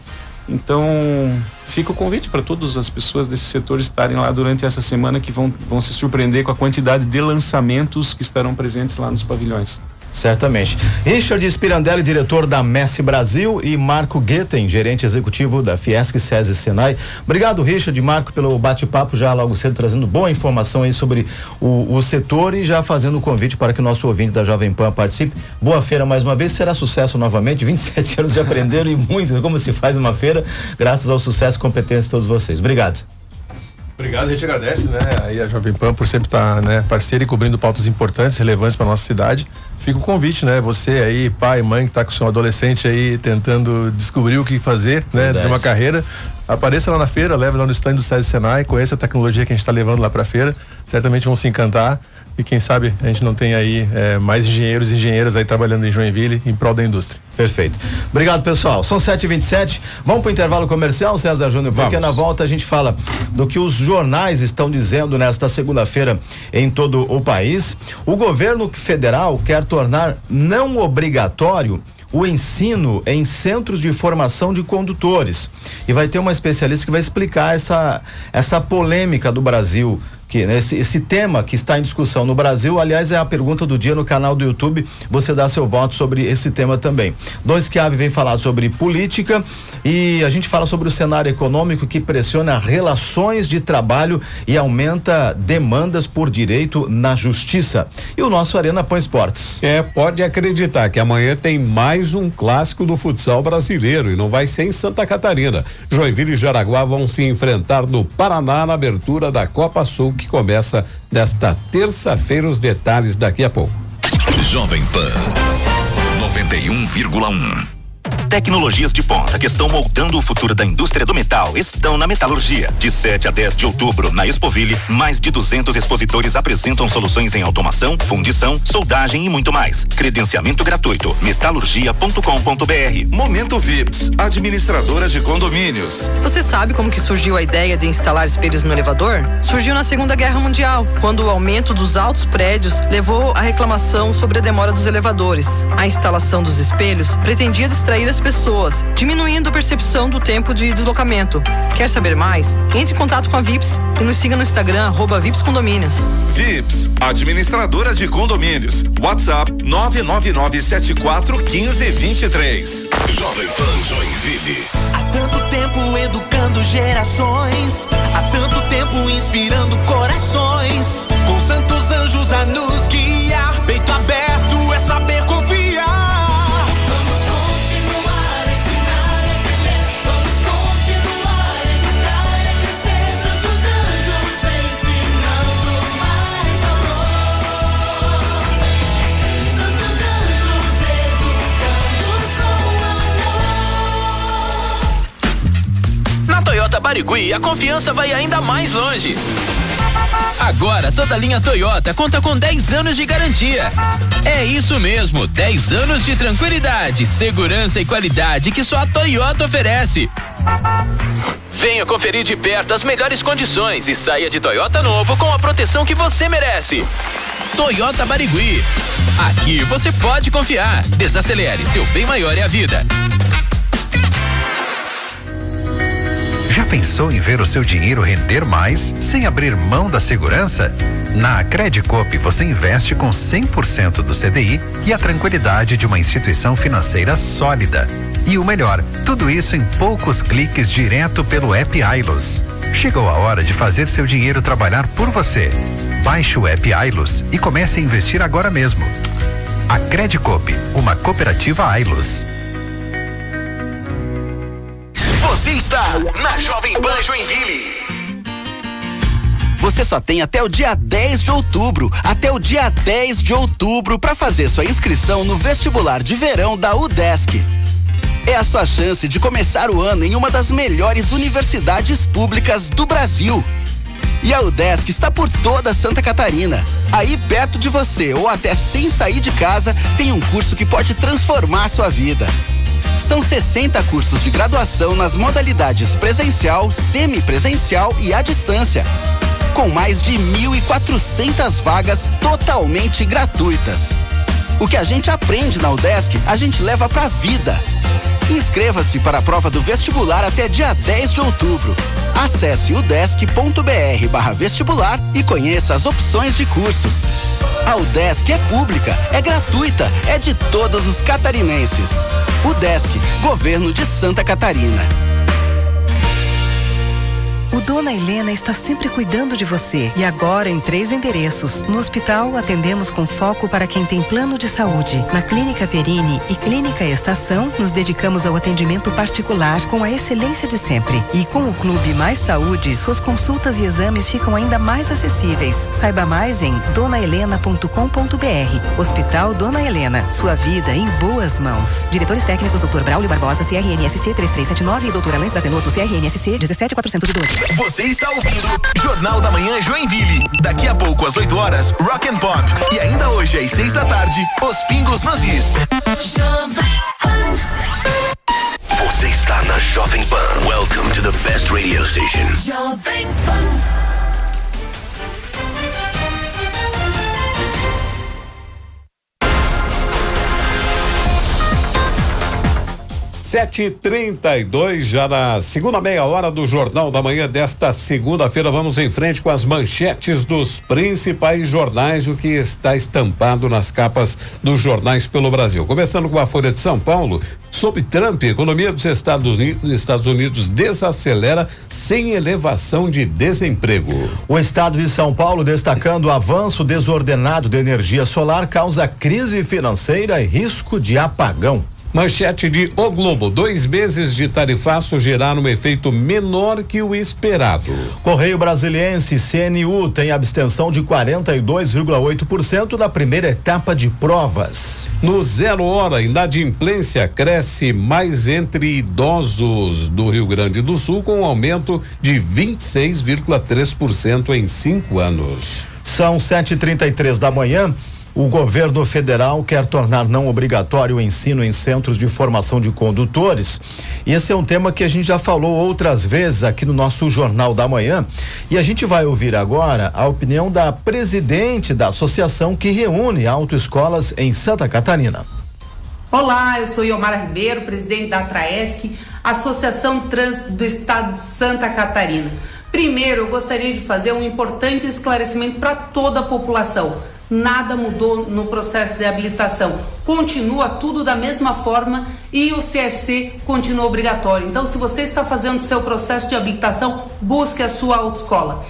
Então fica o convite para todas as pessoas desse setor estarem lá durante essa semana, que vão se surpreender com a quantidade de lançamentos que estarão presentes lá nos pavilhões. Certamente. Richard Spirandelli, diretor da Messi Brasil, e Marco Guetem, gerente executivo da Fiesc SESI Senai. Obrigado, Richard e Marco, pelo bate-papo já logo cedo, trazendo boa informação aí sobre o setor e já fazendo o convite para que o nosso ouvinte da Jovem Pan participe. Boa feira mais uma vez, será sucesso novamente. 27 anos de aprenderam e muito como se faz uma feira, graças ao sucesso e competência de todos vocês. Obrigado. Obrigado, a gente agradece, né? Aí a Jovem Pan por sempre estar, né, parceira e cobrindo pautas importantes, relevantes para nossa cidade. Fica o convite, né? Você aí, pai, mãe, que está com seu adolescente aí tentando descobrir o que fazer, né? Verdade. De uma carreira, apareça lá na feira, leve lá no stand do SESI Senai, conheça a tecnologia que a gente está levando lá para a feira, certamente vão se encantar. E quem sabe a gente não tem aí mais engenheiros e engenheiras aí trabalhando em Joinville em prol da indústria. Perfeito. Obrigado, pessoal. São 7h27. Vamos para o intervalo comercial, César Júnior, porque na volta a gente fala do que os jornais estão dizendo nesta segunda-feira em todo o país. O governo federal quer tornar não obrigatório o ensino em centros de formação de condutores. E vai ter uma especialista que vai explicar essa polêmica do Brasil, que esse tema que está em discussão no Brasil. Aliás, é a pergunta do dia no canal do YouTube, você dá seu voto sobre esse tema também. Dom Schiavi vem falar sobre política e a gente fala sobre o cenário econômico que pressiona relações de trabalho e aumenta demandas por direito na justiça. E o nosso Arena Pan Esportes. Pode acreditar que amanhã tem mais um clássico do futsal brasileiro e não vai ser em Santa Catarina. Joinville e Jaraguá vão se enfrentar no Paraná na abertura da Copa Sul, que começa nesta terça-feira. Os detalhes daqui a pouco. Jovem Pan 91,1. Tecnologias de ponta que estão moldando o futuro da indústria do metal estão na metalurgia. De 7 a 10 de outubro, na Expoville, mais de 200 expositores apresentam soluções em automação, fundição, soldagem e muito mais. Credenciamento gratuito. metalurgia.com.br. Momento VIPS, administradora de condomínios. Você sabe como que surgiu a ideia de instalar espelhos no elevador? Surgiu na Segunda Guerra Mundial, quando o aumento dos altos prédios levou à reclamação sobre a demora dos elevadores. A instalação dos espelhos pretendia distrair as pessoas, diminuindo a percepção do tempo de deslocamento. Quer saber mais? Entre em contato com a VIPS e nos siga no Instagram, @VIPS Condomínios. VIPS, administradora de condomínios. WhatsApp 999741523. Jovem Pan Joinville. Há tanto tempo educando gerações, há tanto tempo inspirando corações, com santos anjos a nos guiar. Peito aberto é saber confiar. Vamos continuar a educar, a crescer, santos anjos ensinar. Toyota Barigui, a confiança vai ainda mais longe. Agora, toda a linha Toyota conta com 10 anos de garantia. É isso mesmo, 10 anos de tranquilidade, segurança e qualidade que só a Toyota oferece. Venha conferir de perto as melhores condições e saia de Toyota novo com a proteção que você merece. Toyota Barigui. Aqui você pode confiar. Desacelere, seu bem maior é a vida. Já pensou em ver o seu dinheiro render mais sem abrir mão da segurança? Na Credicop você investe com 100% do CDI e a tranquilidade de uma instituição financeira sólida. E o melhor, tudo isso em poucos cliques direto pelo app Ailos. Chegou a hora de fazer seu dinheiro trabalhar por você. Baixe o app Ailos e comece a investir agora mesmo. A Credicop, uma cooperativa Ailos. Você está na Jovem Pan Joinville. Você só tem até o dia 10 de outubro. Até o dia 10 de outubro para fazer sua inscrição no vestibular de verão da UDESC. É a sua chance de começar o ano em uma das melhores universidades públicas do Brasil. E a UDESC está por toda Santa Catarina. Aí perto de você ou até sem sair de casa, tem um curso que pode transformar sua vida. São 60 cursos de graduação nas modalidades presencial, semipresencial e à distância. Com mais de 1.400 vagas totalmente gratuitas. O que a gente aprende na UDESC, a gente leva pra vida. Inscreva-se para a prova do vestibular até dia 10 de outubro. Acesse udesc.br/vestibular e conheça as opções de cursos. A UDESC é pública, é gratuita, é de todos os catarinenses. UDESC, Governo de Santa Catarina. O Dona Helena está sempre cuidando de você e agora em 3 endereços. No hospital, atendemos com foco para quem tem plano de saúde. Na Clínica Perini e Clínica Estação, nos dedicamos ao atendimento particular com a excelência de sempre. E com o Clube Mais Saúde, suas consultas e exames ficam ainda mais acessíveis. Saiba mais em donahelena.com.br. Hospital Dona Helena, sua vida em boas mãos. Diretores técnicos Dr. Braulio Barbosa, CRNSC 3379 e Dr. Alain Bartenotto, CRNSC 17412. Você está ouvindo Jornal da Manhã Joinville. Daqui a pouco, às 8 horas, Rock and Pop. E ainda hoje, às 6 da tarde, Os Pingos nos Is. Você está na Jovem Pan. Welcome to the best radio station. Jovem Pan. Sete e 32, já na segunda meia hora do Jornal da Manhã desta segunda-feira. Vamos em frente com as manchetes dos principais jornais, o que está estampado nas capas dos jornais pelo Brasil. Começando com a Folha de São Paulo. Sob Trump, a economia dos Estados Unidos desacelera sem elevação de desemprego. O estado de São Paulo, destacando o avanço desordenado da energia solar, causa crise financeira e risco de apagão. Manchete de O Globo, 2 meses de tarifaço geraram um efeito menor que o esperado. Correio Brasiliense, CNU, tem abstenção de 42,8% na primeira etapa de provas. No 0 Hora, inadimplência cresce mais entre idosos do Rio Grande do Sul, com um aumento de 26,3% em 5 anos. São 7h33 da manhã. O governo federal quer tornar não obrigatório o ensino em centros de formação de condutores. E esse é um tema que a gente já falou outras vezes aqui no nosso Jornal da Manhã. E a gente vai ouvir agora a opinião da presidente da associação que reúne autoescolas em Santa Catarina. Olá, eu sou Iomara Ribeiro, presidente da ATRAESC, Associação Trânsito do Estado de Santa Catarina. Primeiro, eu gostaria de fazer um importante esclarecimento para toda a população. Nada mudou no processo de habilitação, continua tudo da mesma forma e o CFC continua obrigatório. Então, se você está fazendo o seu processo de habilitação, busque a sua autoescola.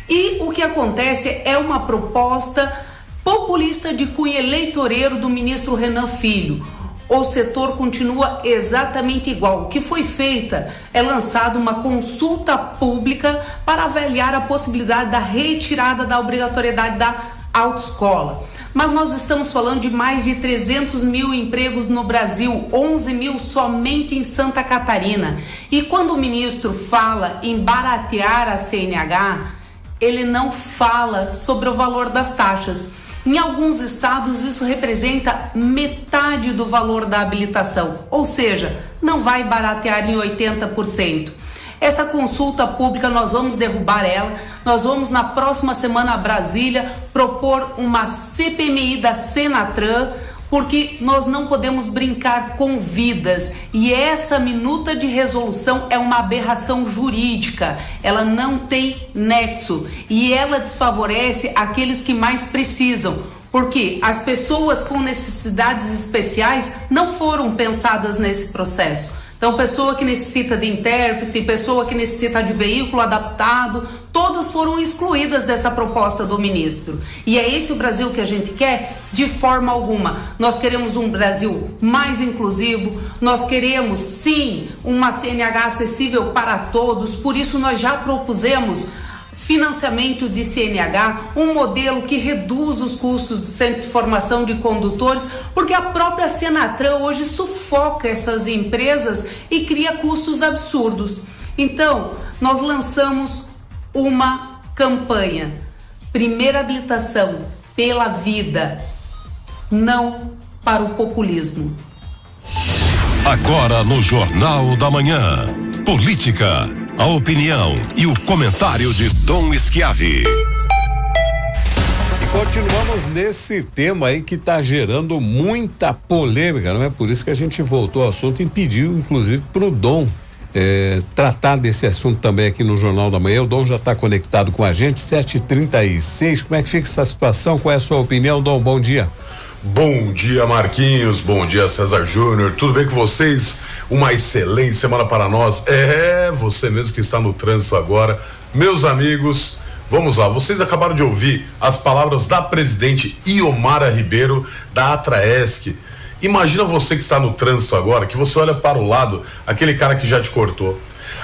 E o que acontece é uma proposta populista de cunho eleitoreiro do ministro Renan Filho. O setor continua exatamente igual. O que foi feita é lançada uma consulta pública para avaliar a possibilidade da retirada da obrigatoriedade da autoescola. mas nós estamos falando de mais de 300 mil empregos no Brasil, 11 mil somente em Santa Catarina. E quando o ministro fala em baratear a CNH, ele não fala sobre o valor das taxas. Em alguns estados isso representa metade do valor da habilitação, ou seja, não vai baratear em 80%. Essa consulta pública nós vamos derrubar ela, nós vamos na próxima semana a Brasília propor uma CPMI da Senatran, porque nós não podemos brincar com vidas e essa minuta de resolução é uma aberração jurídica, ela não tem nexo e ela desfavorece aqueles que mais precisam, porque as pessoas com necessidades especiais não foram pensadas nesse processo. Então, pessoa que necessita de intérprete, pessoa que necessita de veículo adaptado, todas foram excluídas dessa proposta do ministro. E é esse o Brasil que a gente quer? De forma alguma. Nós queremos um Brasil mais inclusivo, nós queremos, sim, uma CNH acessível para todos, por isso nós já propusemos financiamento de CNH, um modelo que reduz os custos de centro de formação de condutores, porque a própria Senatran hoje sufoca essas empresas e cria custos absurdos. Então, nós lançamos uma campanha, primeira habilitação pela vida, não para o populismo. Agora no Jornal da Manhã, política. A opinião e o comentário de Dom Schiavi. E continuamos nesse tema aí que está gerando muita polêmica, não é? Por isso que a gente voltou ao assunto e pediu, inclusive, para o Dom tratar desse assunto também aqui no Jornal da Manhã. O Dom já está conectado com a gente, 7h36. Como é que fica essa situação? Qual é a sua opinião, Dom? Bom dia. Bom dia, Marquinhos, bom dia, César Júnior, tudo bem com vocês? Uma excelente semana para nós. Você mesmo que está no trânsito agora. Meus amigos, vamos lá, vocês acabaram de ouvir as palavras da presidente Iomara Ribeiro, da Atraesc. Imagina você que está no trânsito agora, que você olha para o lado, aquele cara que já te cortou,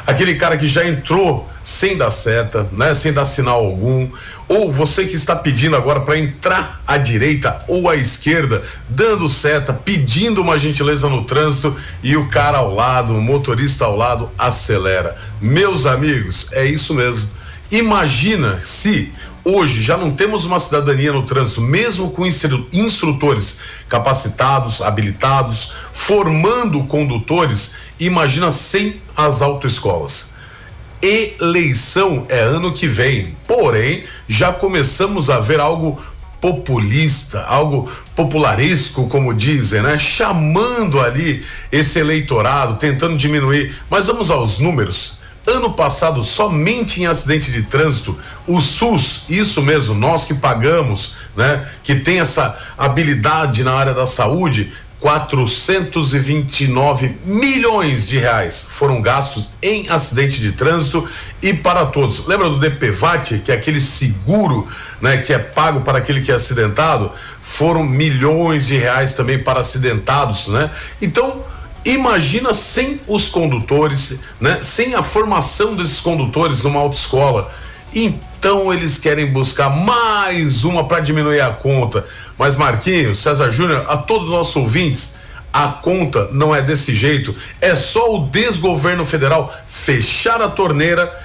aquele cara que já entrou sem dar seta, né, sem dar sinal algum, ou você que está pedindo agora para entrar à direita ou à esquerda, dando seta, pedindo uma gentileza no trânsito e o cara ao lado, o motorista ao lado acelera. Meus amigos, é isso mesmo. Imagina se hoje já não temos uma cidadania no trânsito, mesmo com instrutores capacitados, habilitados, formando condutores, imagina sem as autoescolas. Eleição é ano que vem, porém já começamos a ver algo populista, algo popularesco, como dizem, né? Chamando ali esse eleitorado, tentando diminuir. Mas vamos aos números. Ano passado, somente em acidente de trânsito, o SUS, isso mesmo, nós que pagamos, né? Que tem essa habilidade na área da saúde, 429 milhões de reais foram gastos em acidente de trânsito e para todos. Lembra do DPVAT, que é aquele seguro, né, que é pago para aquele que é acidentado? Foram milhões de reais também para acidentados, né? Então, imagina sem os condutores, né? Sem a formação desses condutores numa autoescola. Então eles querem buscar mais uma para diminuir a conta. Mas Marquinhos, César Júnior, a todos os nossos ouvintes, a conta não é desse jeito. É só o desgoverno federal fechar a torneira,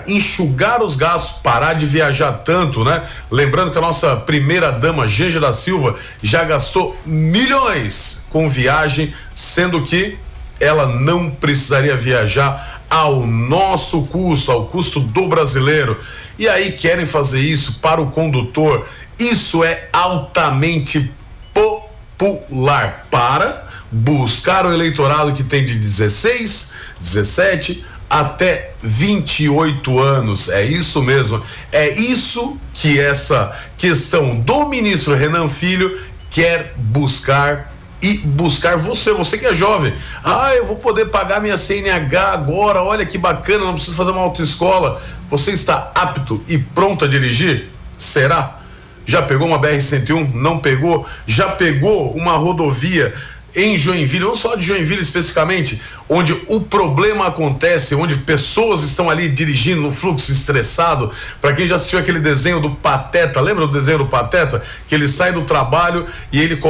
enxugar os gastos, parar de viajar tanto, né? Lembrando que a nossa primeira dama, Janja da Silva, já gastou milhões com viagem, sendo que ela não precisaria viajar ao nosso custo, ao custo do brasileiro. E aí querem fazer isso para o condutor. Isso é altamente popular para buscar o eleitorado que tem de 16, 17 até 28 anos. É isso mesmo. É isso que essa questão do ministro Renan Filho quer buscar. E buscar você que é jovem. Eu vou poder pagar minha CNH agora, olha que bacana, não preciso fazer uma autoescola. Você está apto e pronto a dirigir? Será? Já pegou uma BR-101? Não pegou? Já pegou uma rodovia em Joinville, não só de Joinville especificamente, onde o problema acontece, onde pessoas estão ali dirigindo no fluxo estressado. Para quem já assistiu aquele desenho do Pateta, lembra do desenho do Pateta? Que ele sai do trabalho e ele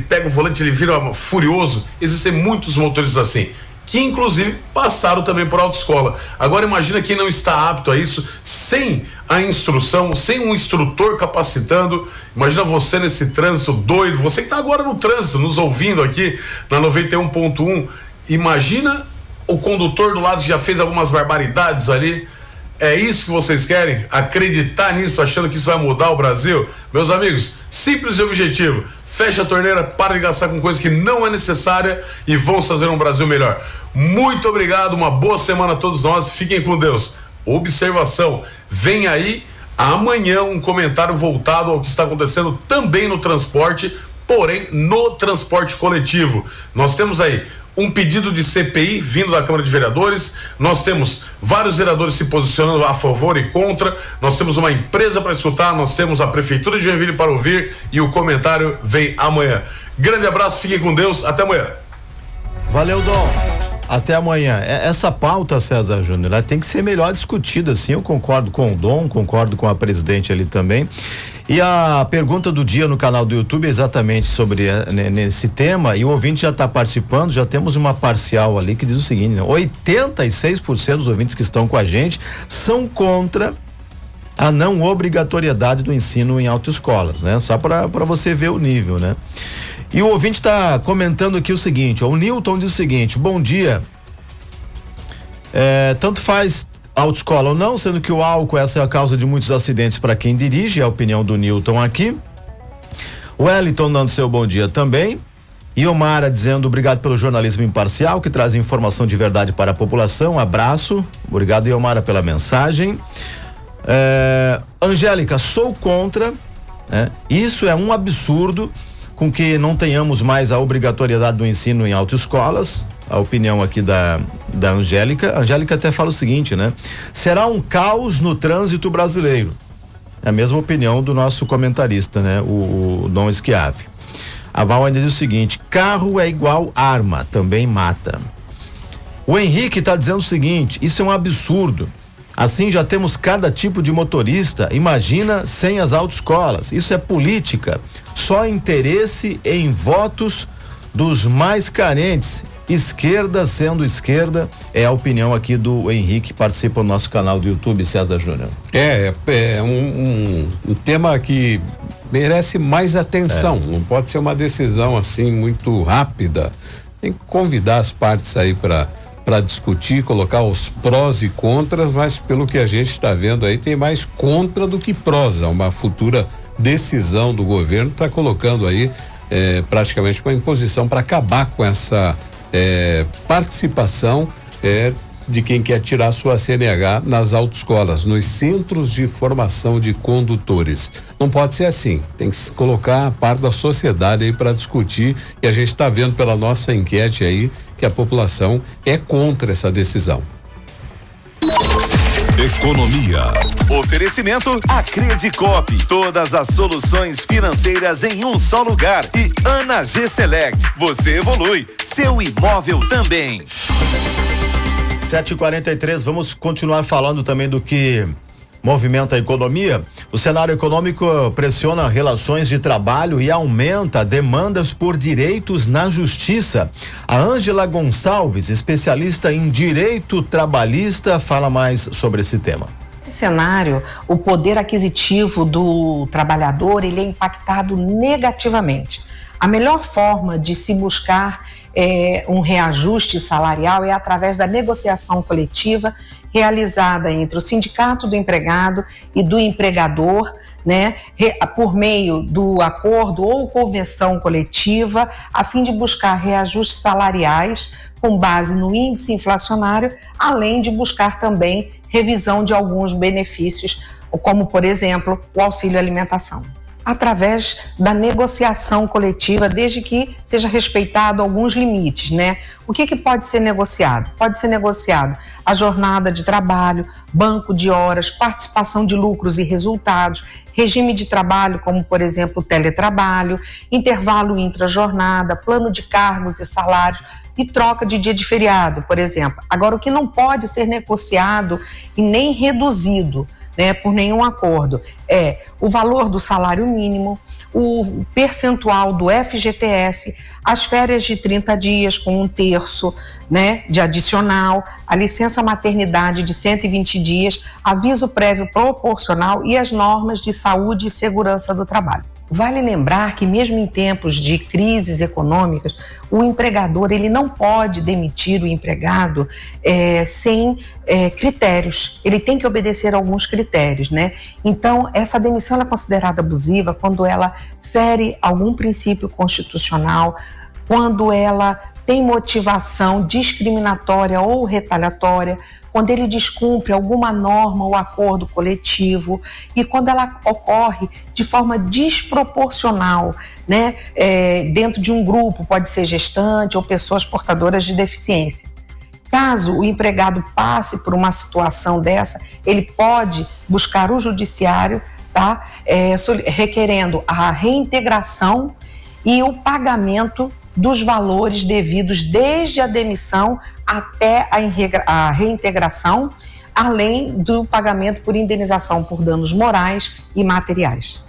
pega o volante, ele vira furioso. Existem muitos motoristas assim, que inclusive passaram também por autoescola. Agora imagina quem não está apto a isso, sem a instrução, sem um instrutor capacitando. Imagina você nesse trânsito doido, você que está agora no trânsito, nos ouvindo aqui na 91.1, imagina o condutor do lado que já fez algumas barbaridades ali. É isso que vocês querem? Acreditar nisso, achando que isso vai mudar o Brasil? Meus amigos, simples e objetivo. Fecha a torneira, para de gastar com coisa que não é necessária e vamos fazer um Brasil melhor. Muito obrigado, uma boa semana a todos nós. Fiquem com Deus. Observação, vem aí amanhã um comentário voltado ao que está acontecendo também no transporte, porém no transporte coletivo. Nós temos aí um pedido de CPI vindo da Câmara de Vereadores, nós temos vários vereadores se posicionando a favor e contra, nós temos uma empresa para escutar, nós temos a Prefeitura de Joinville para ouvir e o comentário vem amanhã. Grande abraço, fiquem com Deus, até amanhã. Valeu, Dom. Até amanhã. Essa pauta, César Júnior, ela tem que ser melhor discutida, sim. Eu concordo com o Dom, concordo com a presidente ali também. E a pergunta do dia no canal do YouTube é exatamente sobre nesse tema, e o ouvinte já está participando, já temos uma parcial ali que diz o seguinte, né? 86% dos ouvintes que estão com a gente são contra a não obrigatoriedade do ensino em autoescolas, né? Só para você ver o nível, né? E o ouvinte está comentando aqui o seguinte, o Newton diz o seguinte: bom dia, tanto faz autoescola ou não, sendo que o álcool, essa é a causa de muitos acidentes para quem dirige, é a opinião do Newton aqui. O Wellington dando seu bom dia também. Iomara dizendo obrigado pelo jornalismo imparcial que traz informação de verdade para a população, abraço, obrigado Iomara pela mensagem. Angélica, sou contra, isso é um absurdo com que não tenhamos mais a obrigatoriedade do ensino em autoescolas. A opinião aqui da Angélica. A Angélica até fala o seguinte, né? Será um caos no trânsito brasileiro. É a mesma opinião do nosso comentarista, né? O Dom Schiave. A Val ainda diz o seguinte: carro é igual arma, também mata. O Henrique está dizendo o seguinte: isso é um absurdo. Assim já temos cada tipo de motorista, imagina sem as autoescolas. Isso é política, só interesse em votos dos mais carentes. Esquerda sendo esquerda, é a opinião aqui do Henrique, que participa do nosso canal do YouTube, César Júnior. É um tema que merece mais atenção, não pode ser uma decisão assim muito rápida. Tem que convidar as partes aí para discutir, colocar os prós e contras, mas pelo que a gente está vendo aí tem mais contra do que prós. Uma futura decisão do governo está colocando aí praticamente uma imposição para acabar com essa participação de quem quer tirar sua CNH nas autoescolas, nos centros de formação de condutores. Não pode ser assim, tem que se colocar a parte da sociedade aí para discutir, e a gente está vendo pela nossa enquete aí que a população é contra essa decisão. Economia. Oferecimento Acredicop. Todas as soluções financeiras em um só lugar. E Ana G Select. Você evolui. Seu imóvel também. 7h43, vamos continuar falando também do que movimenta a economia. O cenário econômico pressiona relações de trabalho e aumenta demandas por direitos na justiça. A Ângela Gonçalves, especialista em direito trabalhista, fala mais sobre esse tema. Nesse cenário, o poder aquisitivo do trabalhador ele é impactado negativamente. A melhor forma de se buscar um reajuste salarial é através da negociação coletiva realizada entre o sindicato do empregado e do empregador, né, por meio do acordo ou convenção coletiva, a fim de buscar reajustes salariais com base no índice inflacionário, além de buscar também revisão de alguns benefícios, como, por exemplo, o auxílio alimentação. através da negociação coletiva, desde que seja respeitado alguns limites, né? O que pode ser negociado? Pode ser negociado a jornada de trabalho, banco de horas, participação de lucros e resultados, regime de trabalho, como, por exemplo, teletrabalho, intervalo intra-jornada, plano de cargos e salários e troca de dia de feriado, por exemplo. Agora, o que não pode ser negociado e nem reduzido, né, por nenhum acordo, é o valor do salário mínimo, o percentual do FGTS, as férias de 30 dias com 1/3, né, de adicional, a licença maternidade de 120 dias, aviso prévio proporcional e as normas de saúde e segurança do trabalho. Vale lembrar que mesmo em tempos de crises econômicas, o empregador ele não pode demitir o empregado sem critérios. Ele tem que obedecer a alguns critérios, né? Então, essa demissão é considerada abusiva quando ela fere algum princípio constitucional, quando ela tem motivação discriminatória ou retaliatória, quando ele descumpre alguma norma ou acordo coletivo e quando ela ocorre de forma desproporcional, né, dentro de um grupo, pode ser gestante ou pessoas portadoras de deficiência. Caso o empregado passe por uma situação dessa, ele pode buscar o judiciário, tá, requerendo a reintegração e o pagamento dos valores devidos desde a demissão até a reintegração, além do pagamento por indenização por danos morais e materiais.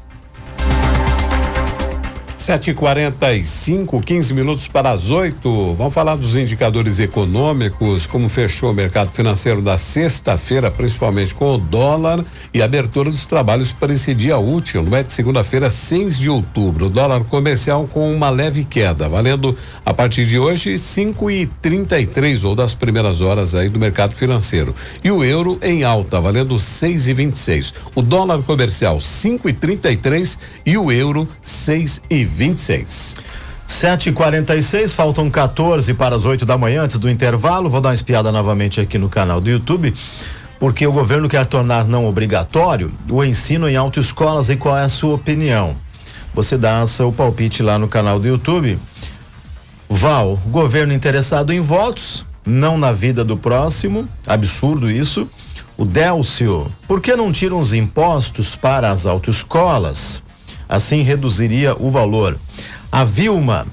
7h45, 15 minutos para as 8. Vamos falar dos indicadores econômicos, como fechou o mercado financeiro da sexta-feira, principalmente com o dólar e a abertura dos trabalhos para esse dia útil, não é? De segunda-feira, 6 de outubro. O dólar comercial com uma leve queda, valendo a partir de hoje 5,33, ou das primeiras horas aí do mercado financeiro. E o euro em alta, valendo 6,26. O dólar comercial 5,33 e o euro 6,26. 7h46, faltam 14 para as 8 da manhã, antes do intervalo. Vou dar uma espiada novamente aqui no canal do YouTube, porque o governo quer tornar não obrigatório o ensino em autoescolas. E qual é a sua opinião? Você dá seu palpite lá no canal do YouTube. Val, governo interessado em votos, não na vida do próximo, absurdo isso. O Délcio, por que não tiram os impostos para as autoescolas? Assim reduziria o valor. A Vilma,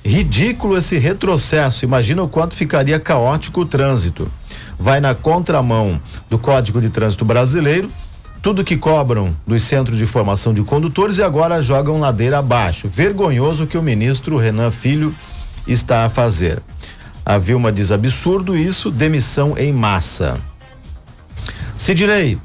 ridículo esse retrocesso, imagina o quanto ficaria caótico o trânsito. Vai na contramão do Código de Trânsito Brasileiro, tudo que cobram dos centros de formação de condutores e agora jogam ladeira abaixo. Vergonhoso que o ministro Renan Filho está a fazer. A Vilma diz absurdo isso, demissão em massa. Sidney,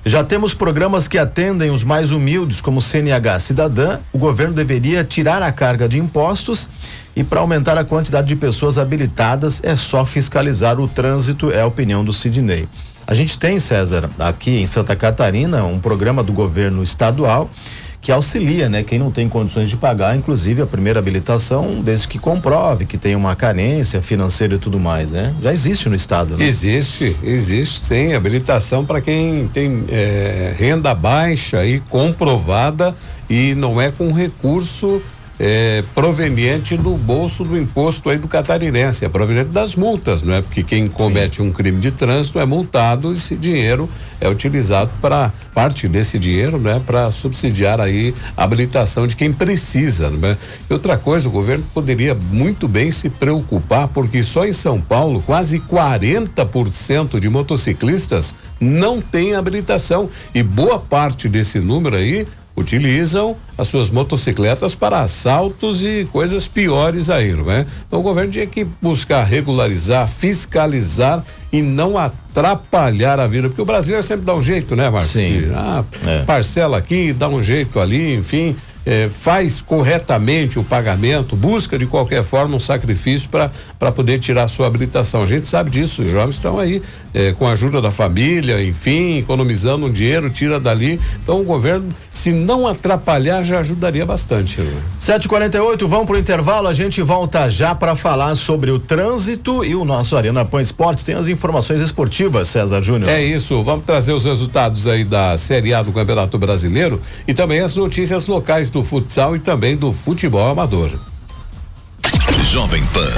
já temos programas que atendem os mais humildes, como CNH Cidadã. O governo deveria tirar a carga de impostos e, para aumentar a quantidade de pessoas habilitadas, é só fiscalizar o trânsito, é a opinião do Sidney. A gente tem, César, aqui em Santa Catarina, um programa do governo estadual que auxilia, né? Quem não tem condições de pagar, inclusive a primeira habilitação, desde que comprove que tem uma carência financeira e tudo mais, né? Já existe no estado, né? Existe sim, habilitação para quem tem renda baixa e comprovada e não é com recurso proveniente do bolso do imposto aí do catarinense, é proveniente das multas, não é? Porque quem comete um crime de trânsito é multado, esse dinheiro é utilizado para parte desse dinheiro, né? Para subsidiar aí a habilitação de quem precisa, não é? E outra coisa, o governo poderia muito bem se preocupar, porque só em São Paulo quase 40% de motociclistas não tem habilitação e boa parte desse número aí utilizam as suas motocicletas para assaltos e coisas piores aí, não é? Então o governo tinha que buscar regularizar, fiscalizar e não atrapalhar a vida, porque o brasileiro sempre dá um jeito, né, Marcos? Sim. Parcela aqui, dá um jeito ali, enfim, faz corretamente o pagamento, busca de qualquer forma um sacrifício para poder tirar sua habilitação. A gente sabe disso, os jovens estão aí com a ajuda da família, enfim, economizando um dinheiro, tira dali. Então o governo, se não atrapalhar, já ajudaria bastante. 7h48, vamos pro intervalo, a gente volta já para falar sobre o trânsito e o nosso Arena Pan Esportes tem as informações esportivas, César Júnior. É isso, vamos trazer os resultados aí da Série A do Campeonato Brasileiro e também as notícias locais do futsal e também do futebol amador. Jovem Pan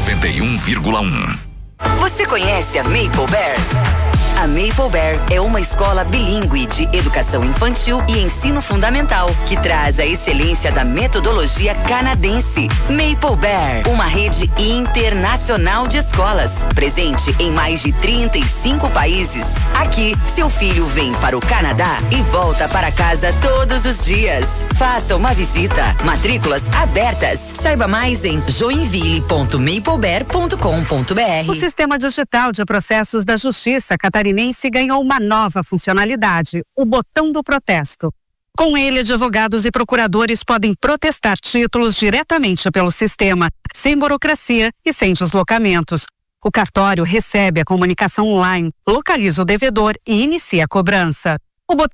91,1. Você conhece a Maple Bear? A Maple Bear é uma escola bilíngue de educação infantil e ensino fundamental que traz a excelência da metodologia canadense. Maple Bear, uma rede internacional de escolas, presente em mais de 35 países. Aqui, seu filho vem para o Canadá e volta para casa todos os dias. Faça uma visita. Matrículas abertas. Saiba mais em joinville.maplebear.com.br. O Sistema Digital de Processos da Justiça Catarinense ganhou uma nova funcionalidade, o botão do protesto. Com ele, advogados e procuradores podem protestar títulos diretamente pelo sistema, sem burocracia e sem deslocamentos. O cartório recebe a comunicação online, localiza o devedor e inicia a cobrança. O botão